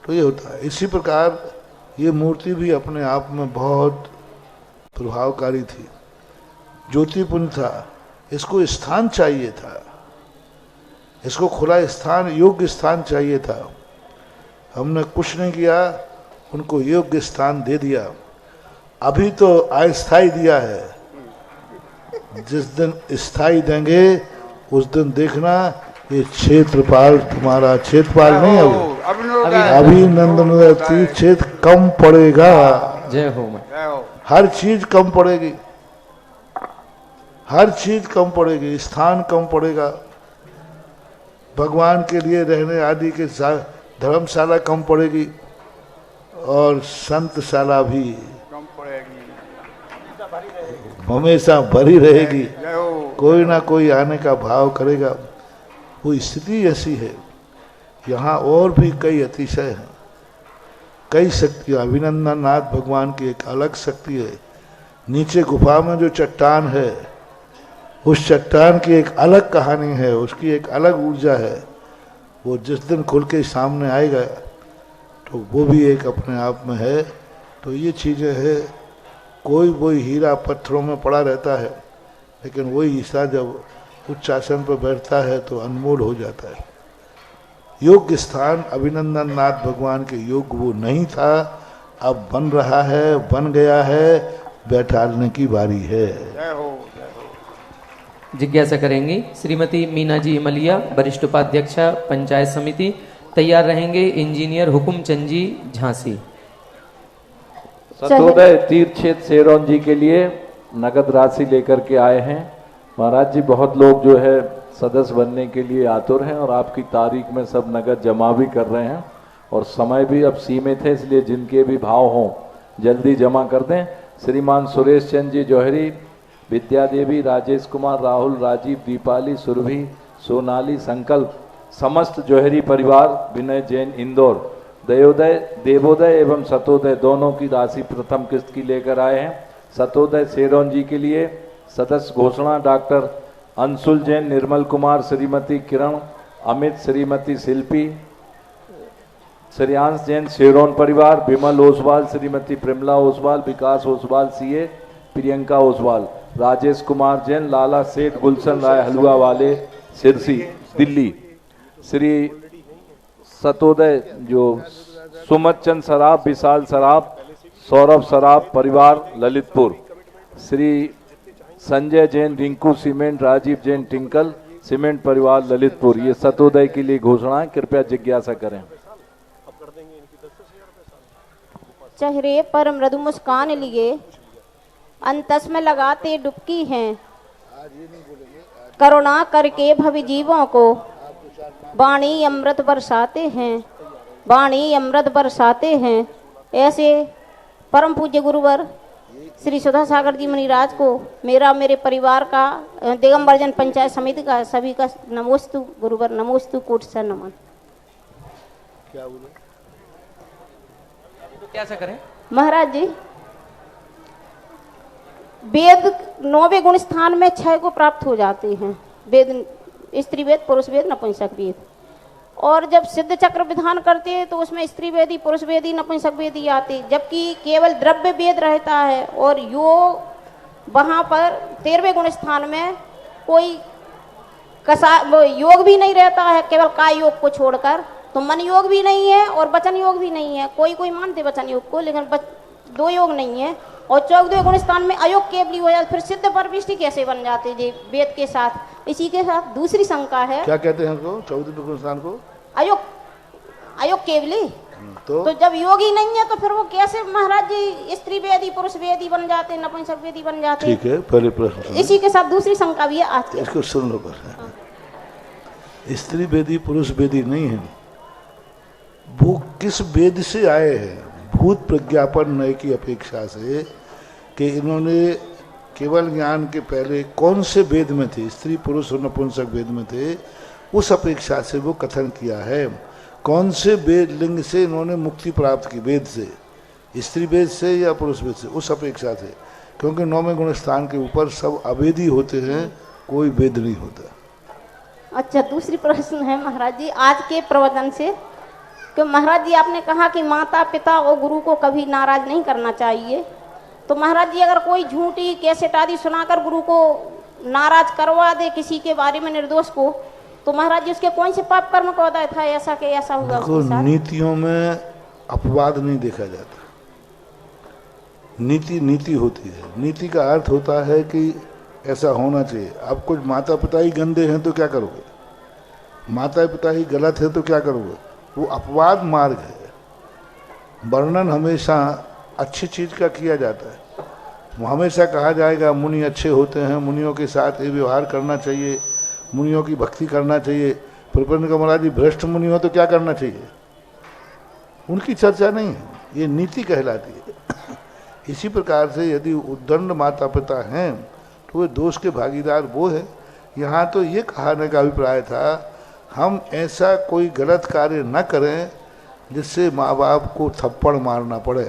तो ये होता है। इसी प्रकार ये मूर्ति भी अपने आप में बहुत प्रभावकारी थी, ज्योतिपुंज था। इसको स्थान चाहिए था, इसको खुला स्थान, योग्य स्थान चाहिए था। हमने कुछ नहीं किया, उनको योग्य स्थान दे दिया। अभी तो अस्थाई दिया है, जिस दिन स्थाई देंगे उस दिन देखना ये क्षेत्रपाल, तुम्हारा क्षेत्रपाल नहीं है, अभिनंदन तीर्थ क्षेत्र कम पड़ेगा। जय हो। हर चीज कम पड़ेगी, हर चीज कम पड़ेगी, स्थान कम पड़ेगा, भगवान के लिए रहने आदि के धर्मशाला कम पड़ेगी, और संतशाला भी कम पड़ेगी, हमेशा भरी रहेगी। कोई ना कोई आने का भाव करेगा। वो स्थिति ऐसी है। यहाँ और भी कई अतिशय हैं, कई शक्तियाँ। अभिनंदन नाथ भगवान की एक अलग शक्ति है। नीचे गुफा में जो चट्टान है, उस चट्टान की एक अलग कहानी है, उसकी एक अलग ऊर्जा है। वो जिस दिन खुल के सामने आएगा तो वो भी एक अपने आप में है। तो ये चीज़ें हैं। कोई वही हीरा पत्थरों में पड़ा रहता है, लेकिन वही ईसा जब उच्च आसन पर बैठता है तो अनमोल हो जाता है। योग्य स्थान अभिनंदन नाथ भगवान के योग वो नहीं था, अब बन रहा है, बन गया है, बैठाने की बारी है। जिज्ञासा करेंगी श्रीमती मीना जी इमलिया, वरिष्ठ उपाध्यक्षा पंचायत समिति। तैयार रहेंगे इंजीनियर हुकुमचंद जी झांसी। सतोदय तीर्थ क्षेत्र सेरोन जी के लिए नगद राशि लेकर के आए हैं। महाराज जी, बहुत लोग जो है सदस्य बनने के लिए आतुर हैं और आपकी तारीख में सब नगद जमा भी कर रहे हैं, और समय भी अब सीमित है, इसलिए जिनके भी भाव हों जल्दी जमा कर दें। श्रीमान सुरेश चंद्र जी जौहरी, विद्या देवी, राजेश कुमार, राहुल, राजीव, दीपाली, सुरभि, सोनाली, संकल्प, समस्त जौहरी परिवार, विनय जैन इंदौर, दयोदय, देवोदय एवं सतोदय दोनों की राशि प्रथम किस्त की लेकर आए हैं। सतोदय सेरोन जी के लिए सदस्य घोषणा डॉक्टर अंशुल जैन, निर्मल कुमार, श्रीमती किरण, अमित, श्रीमती शिल्पी, श्रेयांश जैन सेरोन परिवार, विमल ओसवाल, श्रीमती प्रेमला ओसवाल, विकास ओसवाल सीए, प्रियंका ओसवाल, राजेश कुमार जैन, लाला सेठ, गुलशन राय हलवा वाले सिरसी दिल्ली। श्री सतोदय जो सुमत चंद सराफ, विशाल सराफ, सौरभ सराफ परिवार ललितपुर। श्री संजय जैन रिंकू सीमेंट, राजीव जैन टिंकल सीमेंट परिवार ललितपुर। ये सतोदय के लिए घोषणा है, कृपया जिज्ञासा करें। चेहरे पर मृदु मुस्कान लिए अंतस में लगाते डुबकी हैं, करुणा करके भव जीवों को वाणी अमृत बरसाते हैं, वाणी अमृत बरसाते हैं। ऐसे परम पूज्य गुरुवर श्री सुधा सागर जी मुनिराज को मेरा, मेरे परिवार का, दिगंबर जन पंचायत समिति का, सभी का नमोस्तु गुरुवर, नमोस्तु कोटि से नमन। क्या बोले? तो कैसा करें महाराज जी? वेद 9वें गुण स्थान में 6 को प्राप्त हो जाते हैं, वेद, स्त्री वेद, पुरुष वेद, नपुंसक वेद। और जब सिद्ध चक्र विधान करते हैं तो उसमें स्त्री वेदी, पुरुष वेदी, नपुंसक वेदी आते, जबकि केवल द्रव्य वेद रहता है। और योग वहाँ पर 13वें गुण स्थान में कोई योग भी नहीं रहता है, केवल काय योग को छोड़कर। तो मन योग भी नहीं है और वचन योग भी नहीं है। कोई कोई मानते वचन योग को, लेकिन 2 योग नहीं है। और 14वें गुण स्थान में अयोग केवली हो जाते, फिर सिद्ध परविष्टि कैसे बन जाते जी वेद के साथ? इसी के साथ दूसरी शंका है। क्या कहते हैं उनको 14वें गुण स्थान को? अयोग केवली। तो जब योग ही नहीं है तो फिर वो कैसे महाराज जी स्त्री वेदी, पुरुष वेदी बन जाते, नपुंसक वेदी बन जाते? ठीक है, पहले प्रश्न। इसी के साथ दूसरी शंका भी है आज की। इसको सुन लो पर। स्त्री वेदी, पुरुष वेदी नहीं है, वो किस वेद से आए हैं? भूत प्रज्ञापन नए की अपेक्षा से कि इन्होंने केवल ज्ञान के पहले कौन से वेद में थे, स्त्री पुरुष और नपुंसक वेद में थे, उस अपेक्षा से वो कथन किया है। कौन से वेद लिंग से इन्होंने मुक्ति प्राप्त की, वेद से, स्त्री वेद से या पुरुष वेद से, उस अपेक्षा से। क्योंकि 9वें गुण स्थान के ऊपर सब अवेदी होते हैं, कोई वेद नहीं होता। अच्छा, दूसरी प्रश्न है महाराज जी आज के प्रवचन से, कि महाराज जी आपने कहा कि माता पिता और गुरु को कभी नाराज नहीं करना चाहिए। तो महाराज जी अगर कोई झूठी कैसेट आदि सुनाकर गुरु को नाराज करवा दे किसी के बारे में, निर्दोष को, तो महाराज जी उसके कौन से पाप कर्म का अदा था? ऐसा कि ऐसा हुआ उसके साथ? नीतियों में अपवाद नहीं देखा जाता। नीति नीति होती है। नीति का अर्थ होता है कि ऐसा होना चाहिए। अब कुछ माता पिता ही गंदे हैं तो क्या करोगे? माता पिता ही गलत है तो क्या करोगे? वो अपवाद मार्ग है। वर्णन हमेशा अच्छी चीज का किया जाता है। वो हमेशा कहा जाएगा मुनि अच्छे होते हैं, मुनियों के साथ ये व्यवहार करना चाहिए, मुनियों की भक्ति करना चाहिए। प्रपन्न का महाराज जी भ्रष्ट मुनि हो तो क्या करना चाहिए? उनकी चर्चा नहीं है, ये नीति कहलाती है। इसी प्रकार से यदि उद्दंड माता पिता हैं तो वे दोष के भागीदार वो है। यहाँ तो ये कहने का अभिप्राय था, हम ऐसा कोई गलत कार्य न करें जिससे माँ बाप को थप्पड़ मारना पड़े।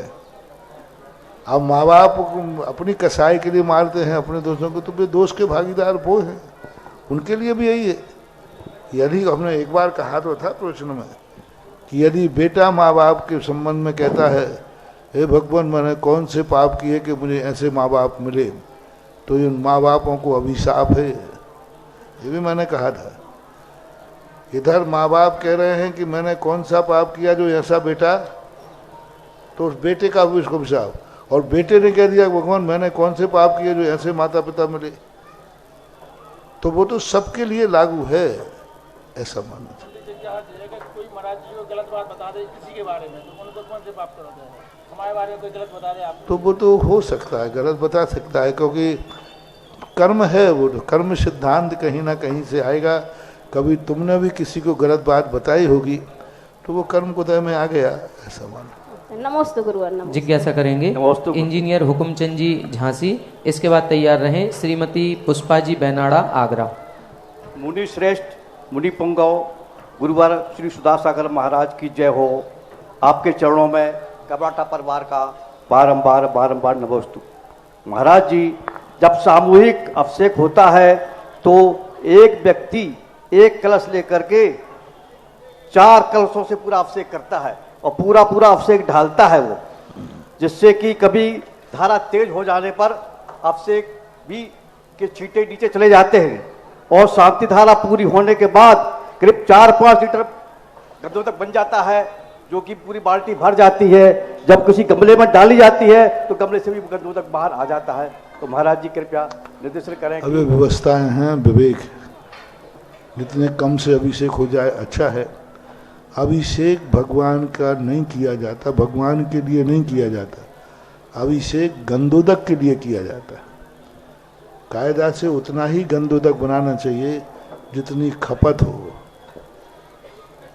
अब माँ बाप अपनी कसाई के लिए मारते हैं अपने दोस्तों को, तो वे दोष के भागीदार वो हैं, उनके लिए भी यही है। यदि हमने एक बार कहा तो था प्रश्न में कि यदि बेटा माँ बाप के संबंध में कहता है, हे भगवान मैंने कौन से पाप किए कि मुझे ऐसे माँ बाप मिले, तो इन माँ बापों को अभिशाप है, ये भी मैंने कहा था। इधर माँ बाप कह रहे हैं कि मैंने कौन सा पाप किया जो ऐसा बेटा, तो उस बेटे का भी उसको अभिशाप। और बेटे ने कह दिया भगवान मैंने कौन से पाप किए जो ऐसे माता पिता मिले, तो वो तो सबके लिए लागू है, ऐसा मानना चाहिए। कोई महाराज जी को गलत बात बता दे किसी के बारे में, तो उनको कौन से पाप कराते हैं? हमारे बारे में कोई गलत बता दे आप, तो वो तो हो सकता है, गलत बता सकता है, क्योंकि कर्म है, वो कर्म सिद्धांत कहीं ना कहीं से आएगा। कभी तुमने भी किसी को गलत बात बताई होगी तो वो कर्म कोदय में आ गया, ऐसा मानो। नमोस्तु गुरुवर, नमोस्तु। जिज्ञासा करेंगे इंजीनियर हुकुमचंद जी झांसी, इसके बाद तैयार रहें श्रीमती पुष्पा जी बैनाड़ा आगरा। मुनि श्रेष्ठ मुनि पुंगव गुरुवर श्री सुधा सागर महाराज की जय हो। आपके चरणों में कबराटा परिवार का बारंबार बारंबार नमोस्तु। महाराज जी जब सामूहिक अभिषेक होता है तो एक व्यक्ति एक कलश लेकर के 4 कलशों से पूरा अभिषेक करता है और पूरा पूरा अभिषेक ढालता है वो, जिससे कि कभी धारा तेज हो जाने पर अभिषेक भी के छींटे नीचे चले जाते हैं और शांति धारा पूरी होने के बाद करीब 4-5 लीटर गद्दों तक बन जाता है, जो कि पूरी बाल्टी भर जाती है। जब किसी गमले में डाली जाती है तो गमले से भी गद्दों तक बाहर आ जाता है। तो महाराज जी कृपया निर्देशन करें। अभी व्यवस्थाएं हैं, विवेक है, जितने कम से अभिषेक हो जाए अच्छा है। अभिषेक भगवान का नहीं किया जाता, भगवान के लिए नहीं किया जाता, अभिषेक गंधोदक के लिए किया जाता है। कायदा से उतना ही गंधोदक बनाना चाहिए जितनी खपत हो,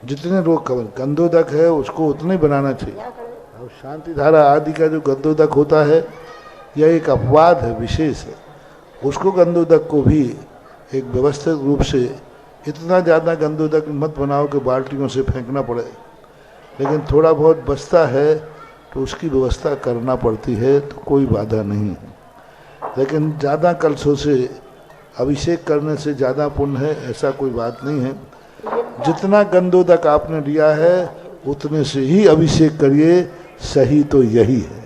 जितने लोग गंधोदक है उसको उतना ही बनाना चाहिए। और शांति धारा आदि का जो गंधोदक होता है यह एक अपवाद है, विशेष है। उसको गंधोदक को भी एक व्यवस्थित रूप से, इतना ज़्यादा गंधोदक मत बनाओ कि बाल्टियों से फेंकना पड़े, लेकिन थोड़ा बहुत बचता है तो उसकी व्यवस्था करना पड़ती है, तो कोई बाधा नहीं है। लेकिन ज़्यादा कलशों से अभिषेक करने से ज़्यादा पुण्य है ऐसा कोई बात नहीं है। जितना गंधोदक आपने लिया है उतने से ही अभिषेक करिए, सही तो यही है।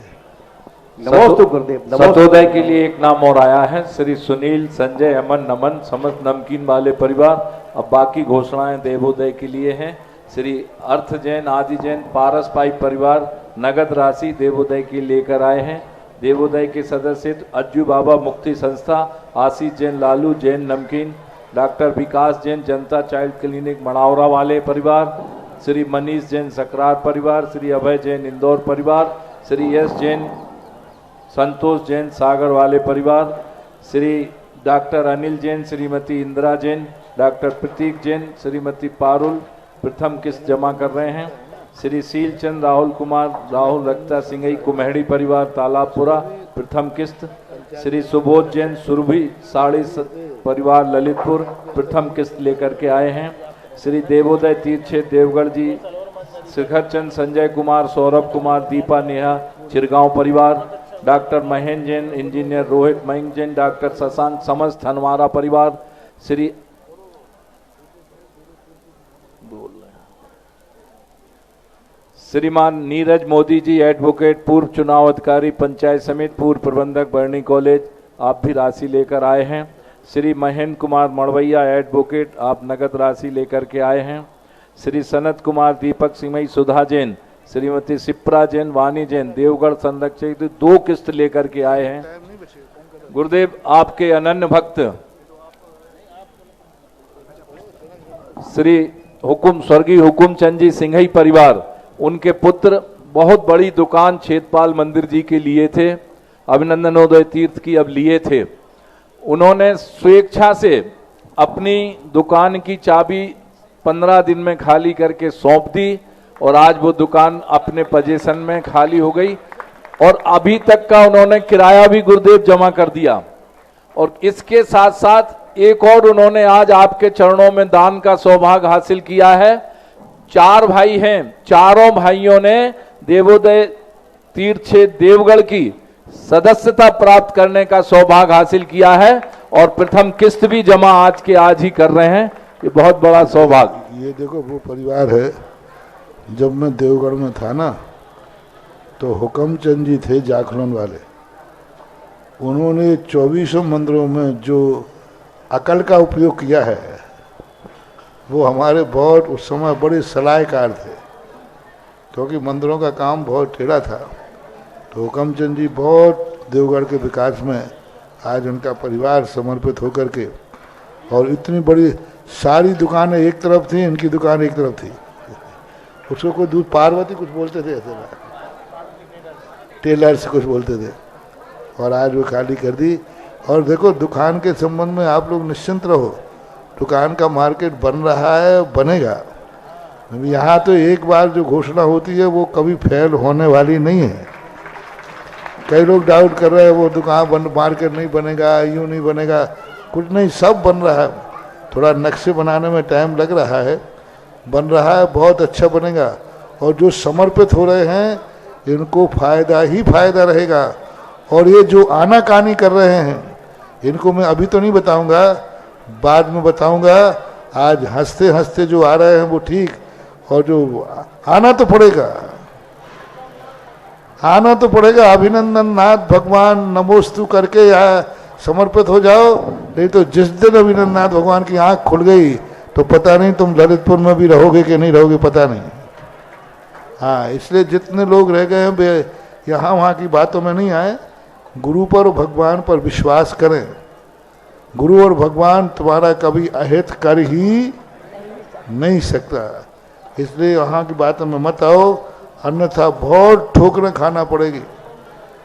नमोस्तु गुरुदेव। सतोदय के लिए एक नाम और आया है, श्री सुनील, संजय, अमन, नमन, समस्त नमकीन वाले परिवार। अब बाकी घोषणाएं देवोदय के लिए हैं। श्री अर्थ जैन, आदि जैन, पारस पाई परिवार नगद राशि देवोदय के लेकर आए हैं। देवोदय के सदस्य अज्जू बाबा मुक्ति संस्था, आशीष जैन, लालू जैन नमकीन, डॉक्टर विकास जैन जनता चाइल्ड क्लिनिक मड़ावरा वाले परिवार, श्री मनीष जैन सकरार परिवार, श्री अभय जैन इंदौर परिवार, श्री यश जैन, संतोष जैन सागर वाले परिवार, श्री डॉक्टर अनिल जैन, श्रीमती इंदिरा जैन, डॉक्टर प्रतीक जैन, श्रीमती पारुल प्रथम किस्त जमा कर रहे हैं। श्री शीलचंद, राहुल कुमार, राहुल रक्ता सिंगई कुम्हेड़ी परिवार तालाबपुरा प्रथम किस्त। श्री सुबोध जैन, सुरभि साड़ी परिवार ललितपुर प्रथम किस्त लेकर के आए हैं। श्री देवोदय तीर्थ देवगढ़ जी, शिखर चंद, संजय कुमार, सौरभ कुमार, दीपा नेहा चिरगांव परिवार, doctor Mahendra Jain, engineer Rohit Mayank Jain, doctor Shashank, समस्त हनवारा परिवार, श्री श्रीमान नीरज मोदी जी एडवोकेट, पूर्व चुनाव अधिकारी पंचायत समिति, पूर्व प्रबंधक बर्नी कॉलेज, आप भी राशि लेकर आए हैं। श्री महेंद्र कुमार मड़वैया एडवोकेट, आप नगद राशि लेकर के आए हैं। श्री सनत कुमार, दीपक सिंह, सुधा जैन, श्रीमती सिप्रा जैन, वानी जैन देवगढ़ संरक्षक 2 किस्त लेकर के आए हैं। गुरुदेव आपके अनन्य भक्त श्री हुकुम स्वर्गीय हुकुम चंद जी सिंघई परिवार, उनके पुत्र बहुत बड़ी दुकान छेदपाल मंदिर जी के लिए थे, अभिनंदनोदय तीर्थ की अब लिए थे। उन्होंने स्वेच्छा से अपनी दुकान की चाबी 15 दिन में खाली करके सौंप दी और आज वो दुकान अपने पोजीशन में खाली हो गई और अभी तक का उन्होंने किराया भी गुरुदेव जमा कर दिया। और इसके साथ साथ एक और उन्होंने आज आपके चरणों में दान का सौभाग्य हासिल किया है। 4 भाई हैं, चारों भाइयों ने देवोदय तीर्थ देवगढ़ की सदस्यता प्राप्त करने का सौभाग्य हासिल किया है और प्रथम किस्त भी जमा आज के आज ही कर रहे हैं। ये बहुत बड़ा सौभाग्य। ये देखो वो परिवार है, जब मैं देवगढ़ में था ना तो हुकमचंद जी थे जाखरण वाले, उन्होंने 24 मंदिरों में जो अकल का उपयोग किया है वो हमारे बहुत उस समय बड़े सलाहकार थे, क्योंकि मंदिरों का काम बहुत टेढ़ा था। तो हुकमचंद जी बहुत देवगढ़ के विकास में आज उनका परिवार समर्पित होकर के, और इतनी बड़ी सारी दुकानें एक तरफ थी, इनकी दुकान एक तरफ थी। उसको कोई दूध पार्वती कुछ बोलते थे, ऐसे टेलर से कुछ बोलते थे, और आज वो खाली कर दी। और देखो दुकान के संबंध में आप लोग निश्चिंत रहो, दुकान का मार्केट बन रहा है, बनेगा। यहाँ तो एक बार जो घोषणा होती है वो कभी फेल होने वाली नहीं है। कई लोग डाउट कर रहे हैं वो दुकान बन, मार्केट नहीं बनेगा, यूँ नहीं बनेगा, कुछ नहीं, सब बन रहा है। थोड़ा नक्शे बनाने में टाइम लग रहा है, बन रहा है, बहुत अच्छा बनेगा। और जो समर्पित हो रहे हैं इनको फायदा ही फायदा रहेगा। और ये जो आनाकानी कर रहे हैं इनको मैं अभी तो नहीं बताऊंगा, बाद में बताऊंगा। आज हंसते हंसते जो आ रहे हैं वो ठीक, और जो आना तो पड़ेगा, आना तो पड़ेगा। अभिनंदन नाथ भगवान नमोस्तु करके यहाँ समर्पित हो जाओ, नहीं तो जिस दिन अभिनंदन नाथ भगवान की आंख खुल गई तो पता नहीं तुम ललितपुर में भी रहोगे कि नहीं रहोगे, पता नहीं। हाँ, इसलिए जितने लोग रह गए हैं यहाँ वहाँ की बातों में नहीं आए, गुरु पर और भगवान पर विश्वास करें। गुरु और भगवान तुम्हारा कभी अहित कर ही नहीं सकता, इसलिए वहाँ की बातों में मत आओ, अन्यथा बहुत ठोकरें खाना पड़ेगी।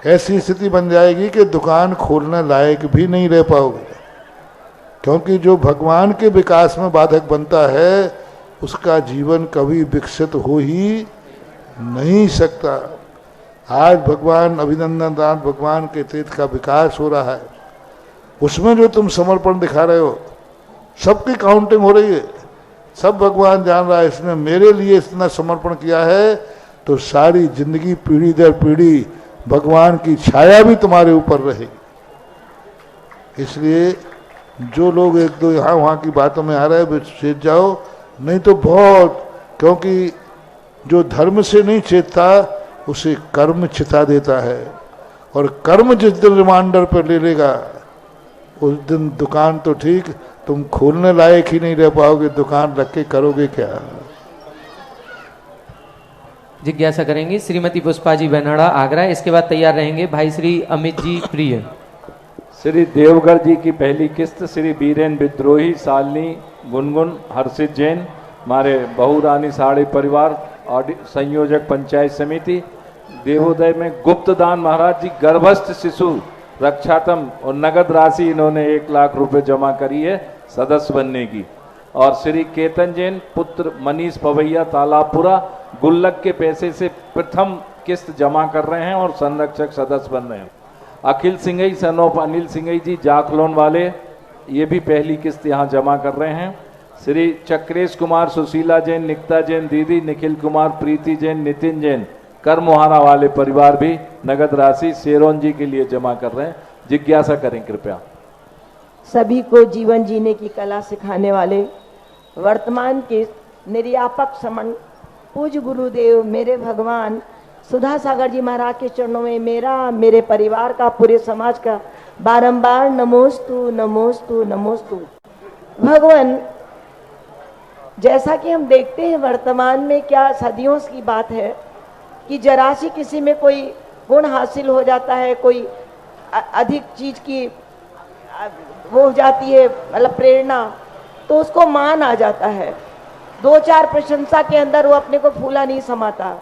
ऐसी स्थिति बन जाएगी कि दुकान खोलने लायक भी नहीं रह पाओगे, क्योंकि जो भगवान के विकास में बाधक बनता है उसका जीवन कभी विकसित हो ही नहीं सकता। आज भगवान अभिनंदन दान भगवान के तीर्थ का विकास हो रहा है, उसमें जो तुम समर्पण दिखा रहे हो, सबकी काउंटिंग हो रही है, सब भगवान जान रहा है इसने मेरे लिए इतना समर्पण किया है, तो सारी जिंदगी पीढ़ी दर पीढ़ी भगवान की छाया भी तुम्हारे ऊपर रहेगी। इसलिए जो लोग एक दो यहाँ वहाँ की बातों में आ रहे हैं वे चेत जाओ, नहीं तो बहुत, क्योंकि जो धर्म से नहीं चेतता उसे कर्म चिता देता है, और कर्म जिस दिन रिमांडर पर ले लेगा उस दिन दुकान तो ठीक, तुम खोलने लायक ही नहीं रह पाओगे, दुकान रख के करोगे क्या। जिज्ञासा करेंगी श्रीमती पुष्पा जी बेनाड़ा आगरा। इसके बाद तैयार रहेंगे भाई श्री अमित जी प्रिय। श्री देवगढ़ जी की पहली किस्त श्री बीरेन विद्रोही, शालिनी, गुनगुन, हर्षित जैन, हमारे बहुरानी साड़ी परिवार, संयोजक पंचायत समिति। देवोदय में गुप्त दान महाराज जी गर्भस्थ शिशु रक्षातम और नगद राशि इन्होंने 1 लाख रुपए जमा करी है सदस्य बनने की। और श्री केतन जैन पुत्र मनीष पवैया तालाबपुरा गुल्लक के पैसे से प्रथम किस्त जमा कर रहे हैं और संरक्षक सदस्य बन रहे हैं। अखिल सिंघई सन ऑफ अनिल सिंघई जी जाखलोन वाले, ये भी पहली किस्त यहाँ जमा कर रहे हैं। श्री चक्रेश कुमार, सुशीला जैन, निकिता जैन दीदी, निखिल कुमार, प्रीति जैन, नितिन जैन कर्मोहारा वाले परिवार भी नगद राशि शेरोन जी के लिए जमा कर रहे हैं। जिज्ञासा करें कृपया। सभी को जीवन जीने की कला सिखाने वाले वर्तमान के निर्यापक समन पूज्य गुरुदेव मेरे भगवान सुधा सागर जी महाराज के चरणों में मेरा, मेरे परिवार का, पूरे समाज का बारंबार नमोस्तु नमोस्तु नमोस्तु। भगवान, जैसा कि हम देखते हैं वर्तमान में क्या सदियों की बात है कि जरा सी किसी में कोई गुण हासिल हो जाता है, कोई अधिक चीज की वो हो जाती है, मतलब प्रेरणा, तो उसको मान आ जाता है। 2-4 प्रशंसा के अंदर वो अपने को फूला नहीं समाता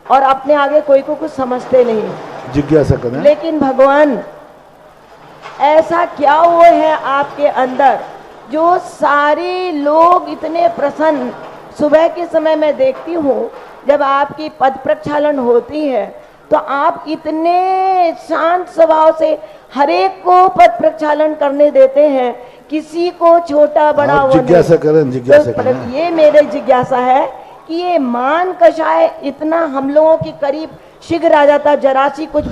और अपने आगे कोई को कुछ समझते नहीं। जिज्ञासा करें। लेकिन भगवान, ऐसा क्या वो है आपके अंदर जो सारे लोग इतने प्रसन्न, सुबह के समय मैं देखती हूँ जब आपकी पद प्रक्षालन होती है तो आप इतने शांत स्वभाव से हरेक को पद प्रक्षालन करने देते हैं, किसी को छोटा बड़ा वो जिज्ञासा करें, जिज्ञासा तो करें। ये मेरे जिज्ञासा है कि ये मान कषाय इतना हम लोगों के करीब शीघ्र आ जाता, जरा सी कुछ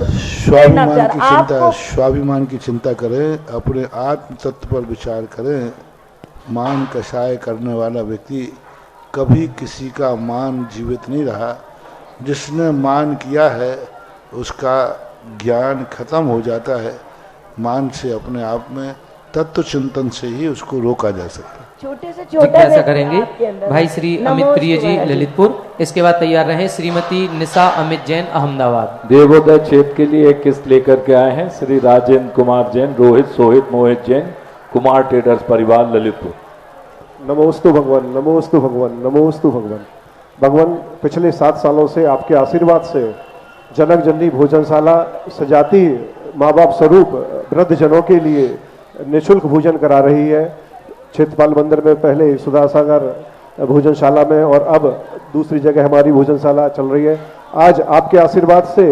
स्वाभिमान की चिंता करें, अपने आत्म तत्व पर विचार करें। मान कषाय करने वाला व्यक्ति कभी किसी का मान जीवित नहीं रहा। जिसने मान किया है उसका ज्ञान खत्म हो जाता है। मान से अपने आप में तत्व चिंतन से ही उसको रोका जा सकता है। छोटे से छोटे जिज्ञासा करेंगे भाई श्री अमित प्रिय जी ललितपुर। इसके बाद तैयार रहे श्रीमती निशा अमित जैन अहमदाबाद। देवोदय क्षेत्र के लिए एक किस्त लेकर के आए हैं श्री राजेंद्र कुमार जैन, रोहित सोहित मोहित जैन, कुमार ट्रेडर्स परिवार ललितपुर। नमोस्तु भगवान, नमोस्तु भगवान, नमोस्तु भगवान। भगवान, पिछले 7 सालों से आपके आशीर्वाद से जनक जननी भोजनशाला सजाती माँ बाप स्वरूप वृद्धजनों के लिए निःशुल्क भोजन करा रही है। क्षेत्रपाल मंदिर में पहले सुधा सागर भोजनशाला में और अब दूसरी जगह हमारी भोजनशाला चल रही है। आज आपके आशीर्वाद से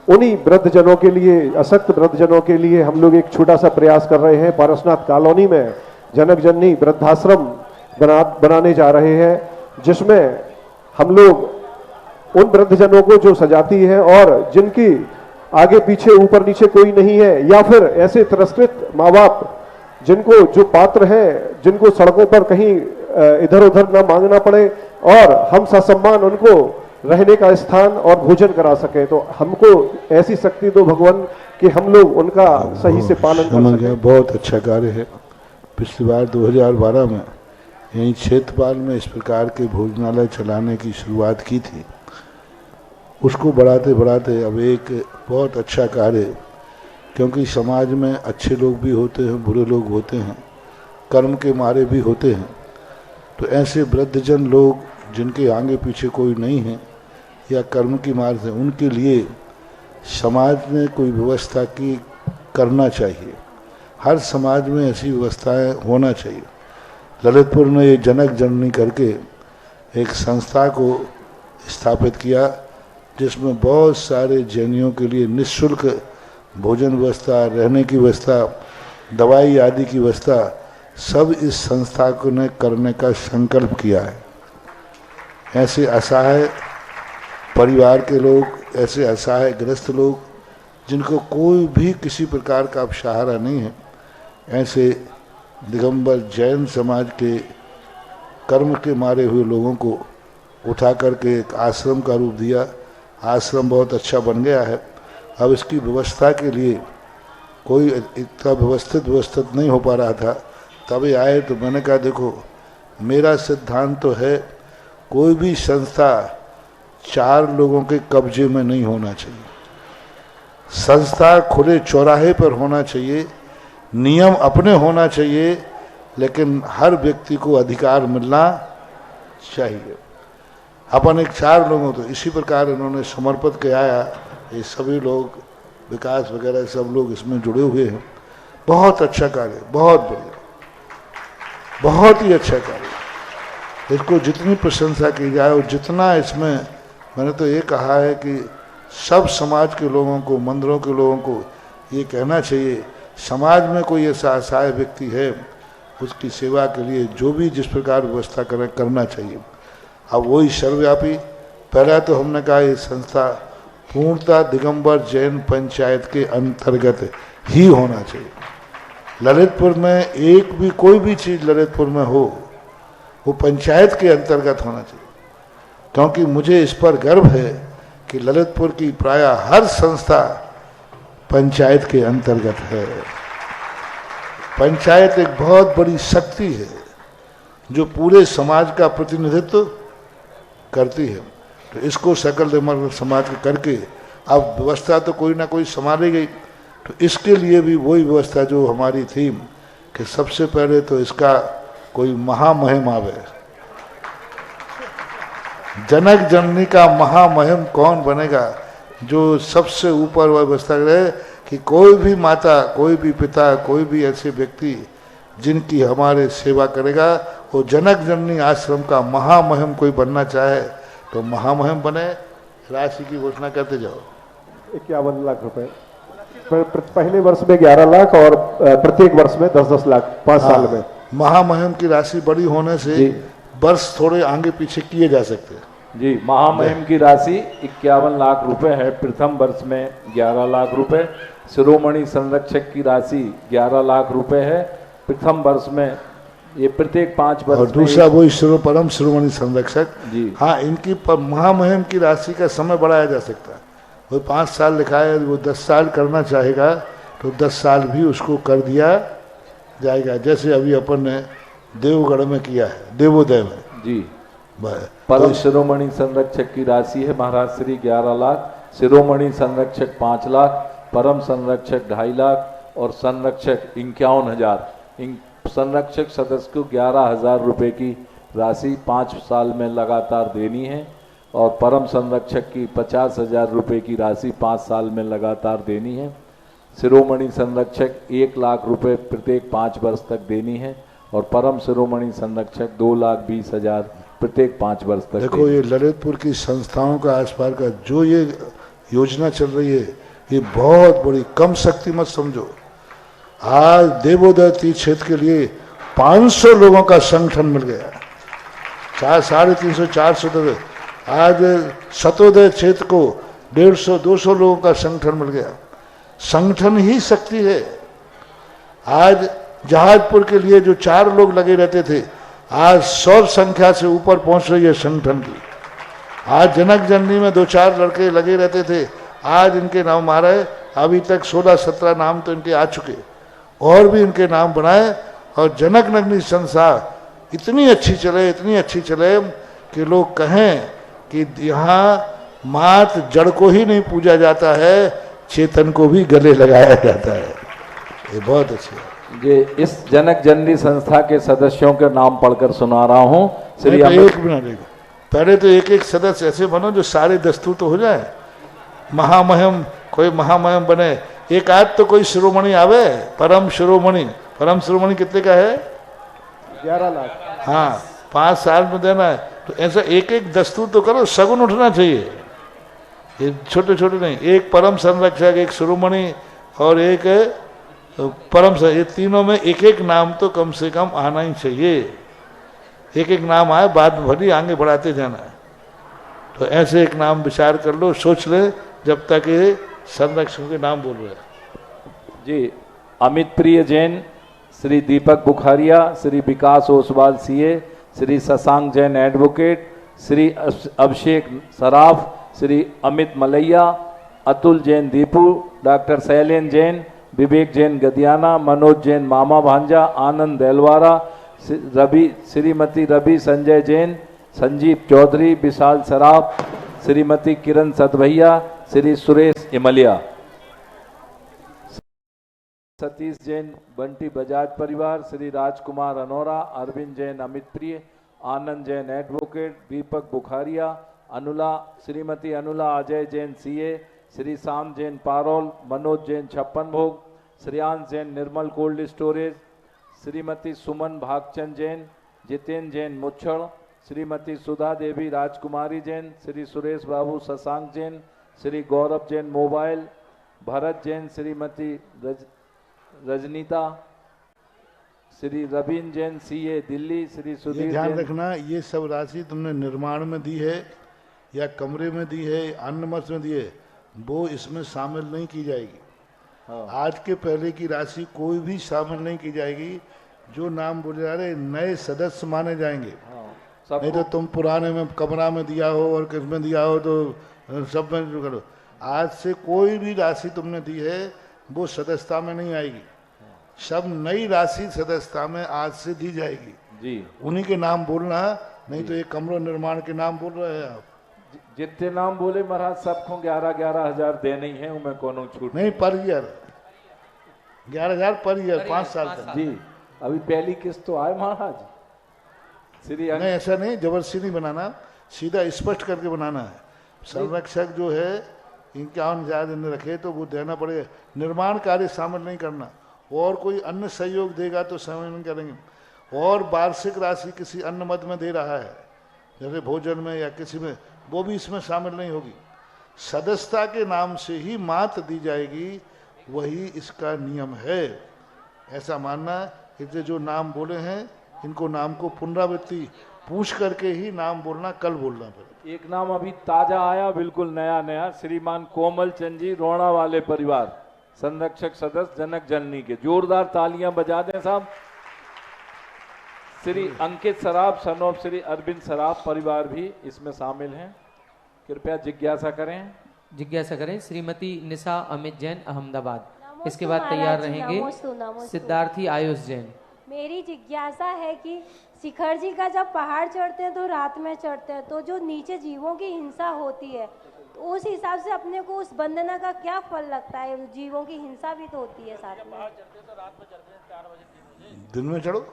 उन्हीं वृद्धजनों के लिए, अशक्त वृद्धजनों के लिए हम लोग एक छोटा सा प्रयास कर रहे हैं। पारसनाथ कॉलोनी में जनक जननी वृद्धाश्रम बनाने जा रहे हैं, जिसमें हम लोग उन वृद्धजनों को जो सजाती है और जिनकी आगे पीछे ऊपर नीचे कोई नहीं है, या फिर ऐसे तिरस्कृत माँ बाप जिनको, जो पात्र हैं, जिनको सड़कों पर कहीं इधर उधर ना मांगना पड़े और हम ससम्मान उनको रहने का स्थान और भोजन करा सके, तो हमको ऐसी शक्ति दो भगवान कि हम लोग उनका सही से पालन कर सकें। बहुत अच्छा कार्य है। पिछली बार 2012 में यहीं क्षेत्रपाल में इस प्रकार के भोजनालय चलाने की शुरुआत की थी। उसको बढ़ाते बढ़ाते अब एक बहुत अच्छा कार्य क्योंकि समाज में अच्छे लोग भी होते हैं, बुरे लोग होते हैं, कर्म के मारे भी होते हैं। तो ऐसे वृद्धजन लोग जिनके आगे पीछे कोई नहीं है या कर्म की मार से, उनके लिए समाज ने कोई व्यवस्था की करना चाहिए। हर समाज में ऐसी व्यवस्थाएं होना चाहिए। ललितपुर ने ये जनक जननी करके एक संस्था को स्थापित किया जिसमें बहुत सारे जैनियों के लिए निःशुल्क भोजन व्यवस्था, रहने की व्यवस्था, दवाई आदि की व्यवस्था सब इस संस्था को ने करने का संकल्प किया है। ऐसे असहाय परिवार के लोग, ऐसे असहाय ग्रस्त लोग जिनको कोई भी किसी प्रकार का अब सहारा नहीं है, ऐसे दिगंबर जैन समाज के कर्म के मारे हुए लोगों को उठा करके एक आश्रम का रूप दिया। आश्रम बहुत अच्छा बन गया है। अब इसकी व्यवस्था के लिए कोई इतना व्यवस्थित नहीं हो पा रहा था। तभी आए तो मैंने कहा देखो, मेरा सिद्धांत तो है कोई भी संस्था 4 लोगों के कब्जे में नहीं होना चाहिए। संस्था खुले चौराहे पर होना चाहिए, नियम अपने होना चाहिए, लेकिन हर व्यक्ति को अधिकार मिलना चाहिए। अपन एक 4 लोगों तो इसी प्रकार इन्होंने समर्पित किया। ये सभी लोग विकास वगैरह सब लोग इसमें जुड़े हुए हैं। बहुत अच्छा कार्य, बहुत बढ़िया, बहुत ही अच्छा कार्य। इसको जितनी प्रशंसा की जाए और जितना इसमें, मैंने तो ये कहा है कि सब समाज के लोगों को, मंदिरों के लोगों को ये कहना चाहिए, समाज में कोई ऐसा असहाय व्यक्ति है उसकी सेवा के लिए जो भी जिस प्रकार व्यवस्था करना चाहिए। अब वही सर्वव्यापी, पहला तो हमने कहा ये संस्था पूर्णतः दिगंबर जैन पंचायत के अंतर्गत ही होना चाहिए। ललितपुर में एक भी कोई भी चीज़ ललितपुर में हो वो पंचायत के अंतर्गत होना चाहिए, क्योंकि मुझे इस पर गर्व है कि ललितपुर की प्रायः हर संस्था पंचायत के अंतर्गत है। पंचायत एक बहुत बड़ी शक्ति है जो पूरे समाज का प्रतिनिधित्व करती है। तो इसको सकल धर्म समाज को करके अब व्यवस्था तो कोई ना कोई संभाली गई। तो इसके लिए भी वही व्यवस्था जो हमारी थी कि सबसे पहले तो इसका कोई महामहिम आवे। जनक जननी का महामहिम कौन बनेगा? जो सबसे ऊपर वह व्यवस्था करे कि कोई भी माता, कोई भी पिता, कोई भी ऐसे व्यक्ति जिनकी हमारे सेवा करेगा, वो जनक जननी आश्रम का महामहिम कोई बनना चाहे तो महामहिम बने। राशि की घोषणा करते जाओ। 51 लाख रुपए पहले वर्ष में 11 लाख और प्रत्येक वर्ष में 10-10 लाख 5 साल में। महामहिम की राशि बड़ी होने से वर्ष थोड़े आगे पीछे किए जा सकते हैं। जी, महामहिम की राशि 51 लाख रुपए है। प्रथम वर्ष में 11 लाख रुपए। शिरोमणि संरक्षक की राशि 11 लाख रुपए है प्रथम वर्ष में। ये प्रत्येक 5 वर्ष और दूसरा वही परम शिरोमणि संरक्षक जी। हाँ, इनकी महामहिम की राशि का समय बढ़ाया जा सकता है। वो 5 साल लिखा है, वो 10 साल करना चाहेगा तो 10 साल भी उसको कर दिया जाएगा। जैसे अभी अपन ने देवगढ़ में किया है, देवोदय में जी। परम शिरोमणि संरक्षक की राशि है महाराज श्री 11 लाख, शिरोमणि संरक्षक 5 लाख, परम संरक्षक 2.5 लाख और संरक्षक 51,000। संरक्षक सदस्य को 11,000 रुपये की राशि 5 साल में लगातार देनी है और परम संरक्षक की 50,000 रुपये की राशि 5 साल में लगातार देनी है। शिरोमणि संरक्षक 1 लाख रुपये प्रत्येक 5 वर्ष तक देनी है और परम शिरोमणि संरक्षक 2,20,000 प्रत्येक 5 वर्ष तक। देखो, ये ललितपुर की संस्थाओं का आसपास का जो ये योजना चल रही है, ये बहुत बड़ी, कम शक्ति मत समझो। आज देवोदय तीर्थ क्षेत्र के लिए 500 लोगों का संगठन मिल गया, 350-400। आज सतोदय क्षेत्र को 150-200 लोगों का संगठन मिल गया। संगठन ही शक्ति है। आज जहाजपुर के लिए जो 4 लोग लगे रहते थे, आज 100 संख्या से ऊपर पहुंच रही है संगठन की। आज जनक जननी में 2-4 लड़के लगे रहते थे, आज इनके नाम आ रहे। अभी तक 16-17 नाम तो इनके आ चुके, और भी इनके नाम बनाए। और जनक जननी संस्था इतनी अच्छी चले, इतनी अच्छी चले कि लोग कहें कि यहाँ मात जड़ को ही नहीं पूजा जाता है, चेतन को भी गले लगाया जाता है। ये बहुत अच्छा है। ये इस जनक जननी संस्था के सदस्यों के नाम पढ़कर सुना रहा हूँ। श्री तो एक मिनट देखो, पहले तो एक एक सदस्य ऐसे बनो जो सारे दस्तूर तो हो जाए। महामहिम, कोई महामहिम बने। एक आध तो कोई शिरोमणि आवे, परम शिरोमणि। परम शिरोमणि कितने का है? 11 लाख। हाँ, 5 साल में देना है। तो ऐसा एक एक दस्तूर तो करो, सगुन उठना चाहिए। ये छोटे छोटे नहीं, एक परम संरक्षक, एक शिरोमणि और एक परम, ये तीनों में एक एक नाम तो कम से कम आना ही चाहिए। एक एक नाम आए, बाद में भली आगे बढ़ाते जाना है। तो ऐसे एक नाम विचार कर लो, सोच ले, जब तक ये संरक्षक के नाम बोल रहे हैं। जी, अमित प्रिय जैन, श्री दीपक बुखारिया, श्री विकास Oswal CA, Shri Shashank Jain advocate, Shri Abhishek Saraf, Shri Amit Malaiya, Atul Jain Deepu, doctor Shailen Jain, विवेक जैन गदियाना, मनोज जैन मामा भांजा, आनंद देलवारा, रवि, श्रीमती रवि संजय जैन, संजीव चौधरी, विशाल सराफ, श्रीमती किरण सतभैया, श्री सुरेश इमलिया, सतीश जैन बंटी बजाज परिवार, श्री राजकुमार अनोरा, अरविंद जैन अमित प्रिय, आनंद जैन एडवोकेट, दीपक बुखारिया, अनुला, श्रीमती अनुला अजय जैन सीए, श्री श्याम जैन पारोल, मनोज जैन छप्पन भोग, श्रेयांश जैन निर्मल कोल्ड स्टोरेज, श्रीमती सुमन भागचंद जैन, जितेंद्र जैन मुच्छड़, श्रीमती सुधा देवी राजकुमारी जैन, श्री सुरेश बाबू शशांक जैन, श्री गौरव जैन मोबाइल, भरत जैन, श्रीमती रजनीता, श्री रवीन जैन सीए दिल्ली, श्री सुधीर ध्यान जैन। रखना, ये सब राशि तुमने निर्माण में दी है या कमरे में दी है, अन्नमत में दी है, वो इसमें शामिल नहीं की जाएगी। हाँ। आज के पहले की राशि कोई भी शामिल नहीं की जाएगी। जो नाम बोले जा रहे नए सदस्य माने जाएंगे। हाँ। नहीं तो तुम पुराने में कमरा में दिया हो और किस में दिया हो तो सब में जो करो। आज से कोई भी राशि तुमने दी है वो सदस्यता में नहीं आएगी। सब नई राशि सदस्यता में आज से दी जाएगी। जी, उन्हीं के नाम बोलना, नहीं तो ये कमरों निर्माण के नाम बोल रहे हैं आप। जितने नाम बोले महाराज सबको 11-11 हजार देने ही है, उनमें कोनो छूट नहीं, पर ईयर 11,000 पर ईयर 5 साल तक। जी, अभी पहली किस्त तो आए महाराज। श्री नहीं, ऐसा नहीं, जबरदस्ती नहीं बनाना, सीधा स्पष्ट करके बनाना है। संरक्षक जो है इनका ज़्यादा दिन रखे तो वो देना पड़ेगा। निर्माण कार्य शामिल नहीं करना, और कोई अन्य सहयोग देगा तो शामिल नहीं करेंगे। और वार्षिक राशि किसी अन्य मद में दे रहा है, जैसे भोजन में या किसी में, वो भी इसमें शामिल नहीं होगी। सदस्यता के नाम से ही मात दी जाएगी, वही इसका नियम है। ऐसा मानना, इसलिए जो नाम बोले हैं इनको नाम को पुनरावृत्ति पूछ करके ही नाम बोलना, कल बोलना पड़ेगा। एक नाम अभी ताजा आया, बिल्कुल नया नया, श्रीमान कोमल चंद जी, रोणा वाले परिवार, संरक्षक सदस्य जनक जननी के। जोरदार तालियां बजा दें साहब। श्री अंकित सराफ, सन ऑफ श्री अरविंद सराफ परिवार भी इसमें शामिल हैं। कृपया जिज्ञासा करें। जिज्ञासा करें। श्रीमती निशा अमित जैन अहमदाबाद। इसके बाद तैयार रहेंगे सिद्धार्थी आयुष जैन। मेरी जिज्ञासा है कि शिखर जी का जब पहाड़ चढ़ते हैं तो रात में चढ़ते हैं, तो जो नीचे जीवों की हिंसा होती है, तो उस हिसाब से अपने को उस वंदना का क्या फल लगता है? जीवों की हिंसा भी तो होती है साथ में। दिन में चढ़ो,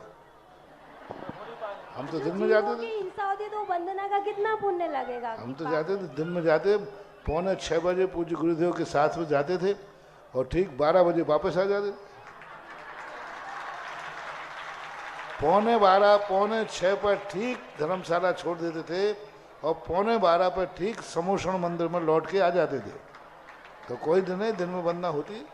हम तो दिन में जाते थे। हिंसा होती है तो वंदना का कितना पुण्य लगेगा? हम तो जाते थे, दिन में जाते, 5:45 बजे पूज्य गुरुदेव के साथ में जाते थे और ठीक 12 बजे वापस आ जाते। 12:15, 6:45 पर ठीक धर्मशाला छोड़ देते थे और 12:15 पर ठीक समोषण मंदिर में लौट के आ जाते थे। तो कोई दिन नहीं, दिन में वंदना होती।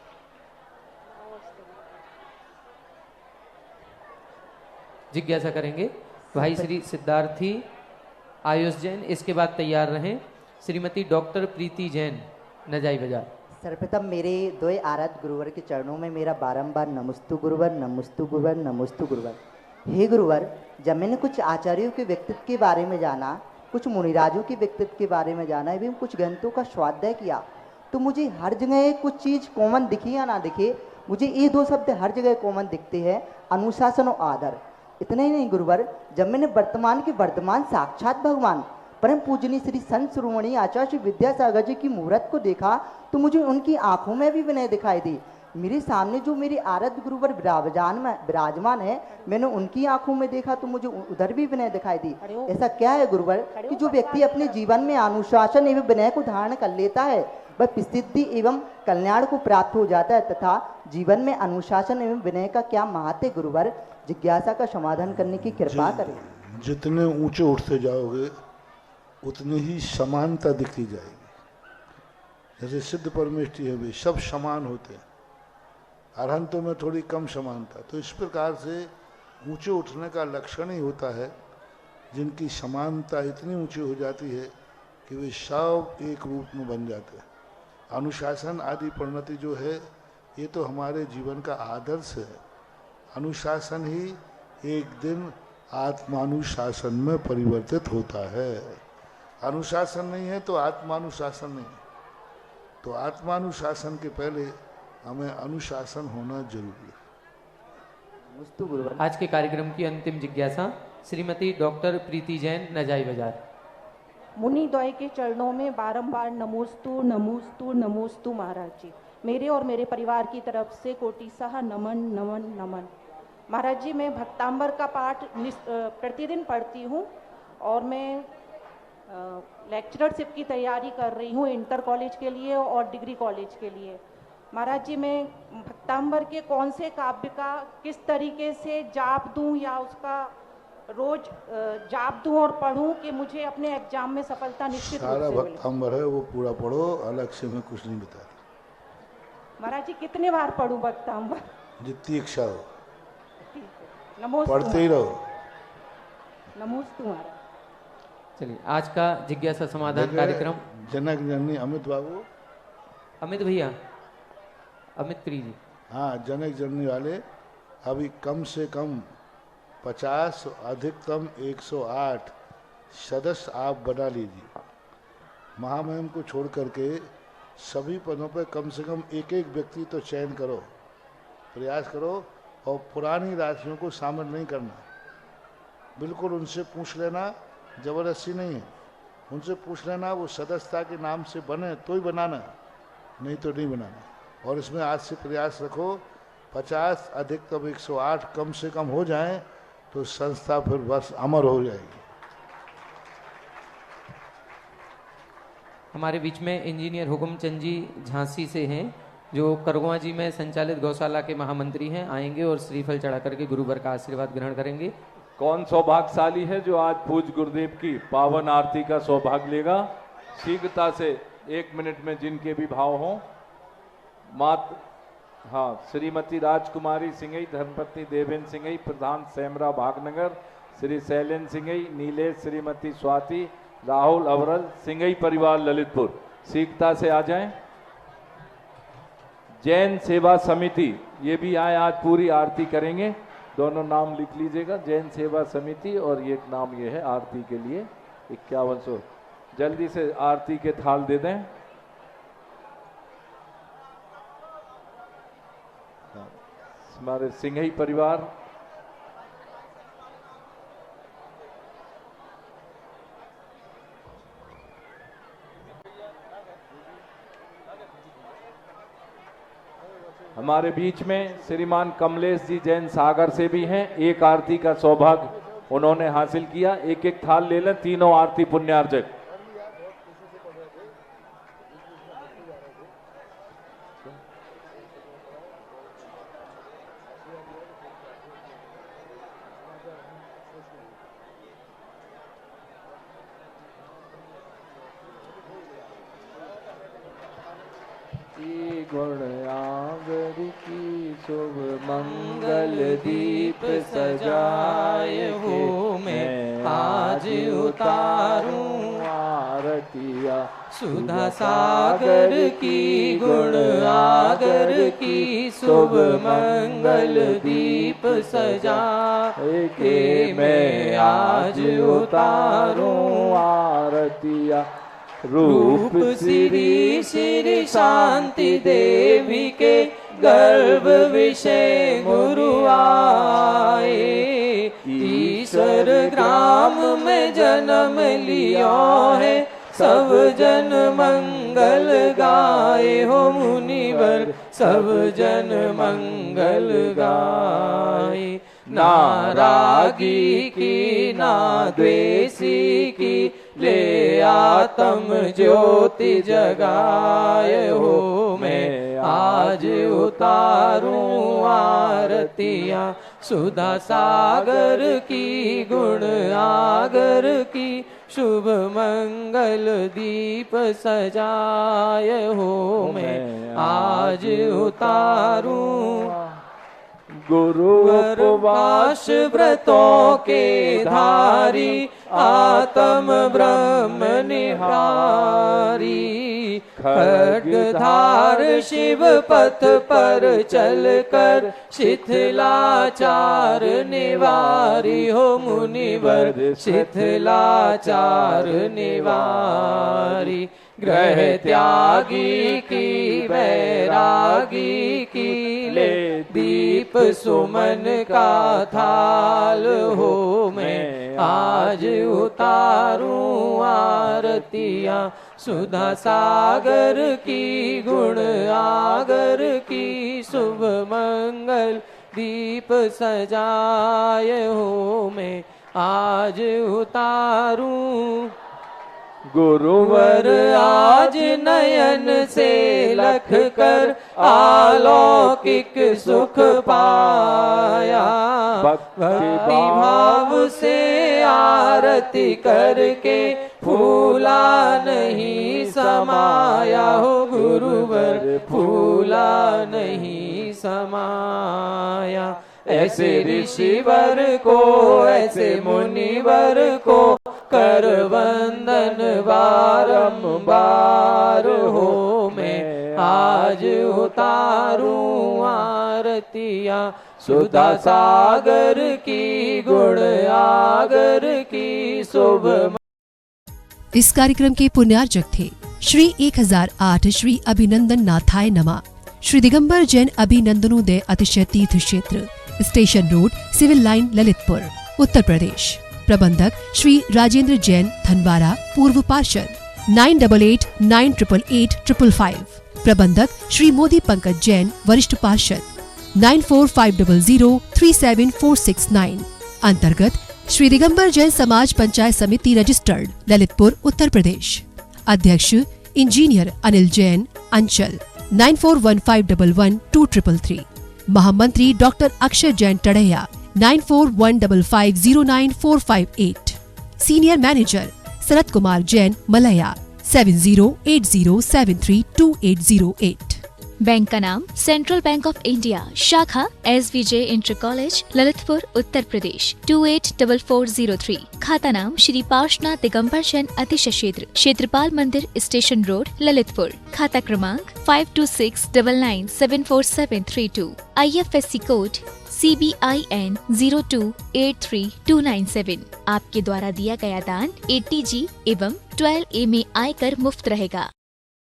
जिज्ञासा करेंगे भाई श्री सिद्धार्थी आयुष जैन। इसके बाद तैयार रहें श्रीमती डॉक्टर प्रीति जैन नजाई बाजार। सर्वप्रथम मेरे दो आराध्य गुरुवर के चरणों में मेरा बारंबार नमस्तु गुरुवर, नमस्तु गुरुवर, नमस्तु गुरुवर। हे गुरुवर, जब मैंने कुछ आचार्यों के व्यक्तित्व के बारे में जाना, कुछ मुनिराजों के व्यक्तित्व के बारे में जाना, एवं कुछ ग्रंथों का स्वाध्याय किया, तो मुझे हर जगह कुछ चीज़ कॉमन दिखी या ना दिखे, मुझे ये 2 शब्द हर जगह कॉमन दिखते हैं, अनुशासन और आदर। इतना ही नहीं गुरुवर, जब मैंने वर्तमान के वर्तमान साक्षात भगवान परम पूजनीय श्री संत शिरोमणि आचार्य श्री विद्यासागर जी की मूर्त को देखा तो मुझे उनकी आंखों में भी विनय दिखाई दी। मेरे सामने जो मेरे आराध्य गुरुवर विराजमान है, मैंने उनकी आंखों में देखा तो मुझे उधर भी विनय दिखाई दी। ऐसा क्या है गुरुवर कि जो व्यक्ति अपने जीवन में अनुशासन एवं विनय को धारण कर लेता है वह प्रसिद्धि एवं कल्याण को प्राप्त हो जाता है, तथा जीवन में अनुशासन एवं विनय का क्या महत्व है गुरुवर? जिज्ञासा का समाधान करने की कृपा करें। जितने ऊंचे उठते जाओगे उतनी ही समानता दिखती जाएगी। जैसे सिद्ध परमेष्ठी है, वे सब समान होते हैं, अरहंतों में थोड़ी कम समानता। तो इस प्रकार से ऊंचे उठने का लक्षण ही होता है जिनकी समानता इतनी ऊंची हो जाती है कि वे सब एक रूप में बन जाते हैं। अनुशासन आदि परिणति जो है ये तो हमारे जीवन का आदर्श है। अनुशासन ही एक दिन आत्मानुशासन में परिवर्तित होता है। अनुशासन नहीं है तो आत्मानुशासन नहीं। तो आत्मानुशासन के पहले हमें अनुशासन होना जरूरी है। आज के कार्यक्रम की अंतिम जिज्ञासा श्रीमती डॉक्टर प्रीति जैन, नजाई बाजार। मुनि द्वय के चरणों में बारंबार नमोस्तु नमोस्तु नमोस्तु महाराज जी। मेरे और मेरे परिवार की तरफ से कोटिसह नमन नमन नमन। महाराज जी, मैं भक्तांबर का पाठ प्रतिदिन पढ़ती हूँ और मैं लेक्चरशिप की तैयारी कर रही हूँ इंटर कॉलेज के लिए और डिग्री कॉलेज के लिए। महाराज जी, मैं भक्तांबर के कौन से काव्य का किस तरीके से जाप दूं या उसका रोज जाप दूं और पढूं कि मुझे अपने एग्जाम में सफलता निश्चित रूप से मिले? सारा भक्तांबर है वो पूरा पढ़ो, अलग से मैं कुछ नहीं बताता। महाराज जी, कितने बार पढूं भक्तांबर? जितनी इच्छा हो नमोस्तु, पढ़ते ही रहो। नमोस्तु महाराज। चलिए, आज का जिज्ञासा समाधान कार्यक्रम जनक जननी अमित बाबू, अमित भैया, अमित प्री जी, हाँ, जनक जननी वाले अभी कम से कम 50 अधिकतम 108 सदस्य आप बना लीजिए। महामहिम को छोड़ करके सभी पदों पर कम से कम एक एक व्यक्ति तो चयन करो, प्रयास करो, और पुरानी राशियों को शामिल नहीं करना। बिल्कुल उनसे पूछ लेना, जबरदस्ती नहीं है, उनसे पूछ लेना वो सदस्यता के नाम से बने तो ही बनाना, नहीं तो नहीं बनाना। और इसमें आज से प्रयास रखो 50 अधिकतम 108 कम से कम हो जाएं तो संस्था फिर बस अमर हो जाएगी। हमारे बीच में इंजीनियर हुकुमचंद जी झांसी से हैं, जो करगवा जी में संचालित गौशाला के महामंत्री हैं, आएंगे और श्रीफल चढ़ा करके गुरुवर का आशीर्वाद ग्रहण करेंगे। कौन सौभाग्यशाली है जो आज पूज्य गुरुदेव की पावन आरती का सौभाग्य लेगा? शीघ्रता से 1 मिनट में जिनके भी भाव हों। हाँ, श्रीमती राजकुमारी सिंघई, धर्मपत्नी देवेंद्र सिंघई, प्रधान सेमरा भागनगर, श्री शैलेन सिंघई, नीलेश, श्रीमती स्वाति, राहुल अवरल, सिंघई परिवार ललितपुर, शीघ्रता से आ जाएं। जैन सेवा समिति ये भी आए, आज पूरी आरती करेंगे। दोनों नाम लिख लीजिएगा, जैन सेवा समिति और एक नाम ये है आरती के लिए 5100। जल्दी से आरती के थाल दे दें। हमारे सिंघई परिवार, हमारे बीच में श्रीमान कमलेश जी जैन सागर से भी हैं। एक आरती का सौभाग्य उन्होंने हासिल किया। एक एक थाल ले लें, तीनों आरती पुण्यार्जक। गुण आगर की शुभ मंगल दीप सजाए हो, मैं आज उतारूं आरतिया सुधा सागर की। गुण आगर की शुभ मंगल दीप सजाए के, मैं आज उतारूं आरतिया। रूप श्री श्री शांति देवी के गर्भ विषय गुरु आए, ईश्वर सागर ग्राम में जन्म लियो है, सब जन मंगल गाए हो मुनिवर, सब जन मंगल गाए। ना रागी की ना द्वेषी की, ले आत्म ज्योति जगाए हो। मैं आज उतारूं आरतियाँ सुधा सागर की, गुण आगर की, शुभ मंगल दीप सजाए हो। मैं आज उतारूं गुरु उपवास व्रतों के धारी, आत्म ब्रह्म निहारी। खड्गधार शिव पथ पर चलकर, शिथिलाचार निवारी हो मुनिवर, शिथिलाचार निवारी। ग्रह त्यागी की वैरागी की, ले दीप सुमन का थाल हो। मैं आज उतारूं आरतियाँ सुधा सागर की, गुण आगर की, शुभ मंगल दीप सजाए हो। मैं आज उतारूं गुरुवर आज नयन से लख कर, अलौकिक सुख पाया। भक्ति भाव से आरती करके, फूला नहीं समाया हो गुरुवर, फूला नहीं समाया। ऐसे ऋषिवर को, ऐसे मुनिवर को, कर वंदन बारंबार हो। मैं आज उतारूं आरतियाँ सुधा सागर की, गुण आगर की, शुभ। इस कार्यक्रम के पुण्यार्चक थे श्री 1008 श्री अभिनंदन नाथाय नमः, श्री दिगंबर जैन अभिनंदनोदय अतिशय तीर्थ क्षेत्र, station road, civil line, Lalitpur, Uttar Pradesh. प्रबंधक श्री राजेंद्र जैन, धनवारा, पूर्व पार्षद। 9889888555। प्रबंधक श्री मोदी पंकज जैन, वरिष्ठ पार्षद। 9450037469। अंतर्गत श्री दिगंबर जैन समाज पंचायत समिति रजिस्टर्ड, ललितपुर, उत्तर प्रदेश। अध्यक्ष इंजीनियर अनिल जैन, अंचल। 9415112333। महामंत्री doctor Akshay Jain Tadaiya, 9415509458। Senior manager Sharad Kumar Jain, Malaya, 7080732808। Bank का नाम सेंट्रल बैंक ऑफ इंडिया, शाखा SVJ inter college, Lalitpur, Uttar Pradesh 284403। खाता नाम श्री पार्श्वनाथ दिगंबर जैन अतिशय क्षेत्र, क्षेत्रपाल मंदिर, स्टेशन रोड, ललितपुर। खाता क्रमांक 5269974732। IFSC code CBIN 0283297। आपके द्वारा दिया गया दान 80G एवं 12A में आयकर मुफ्त रहेगा।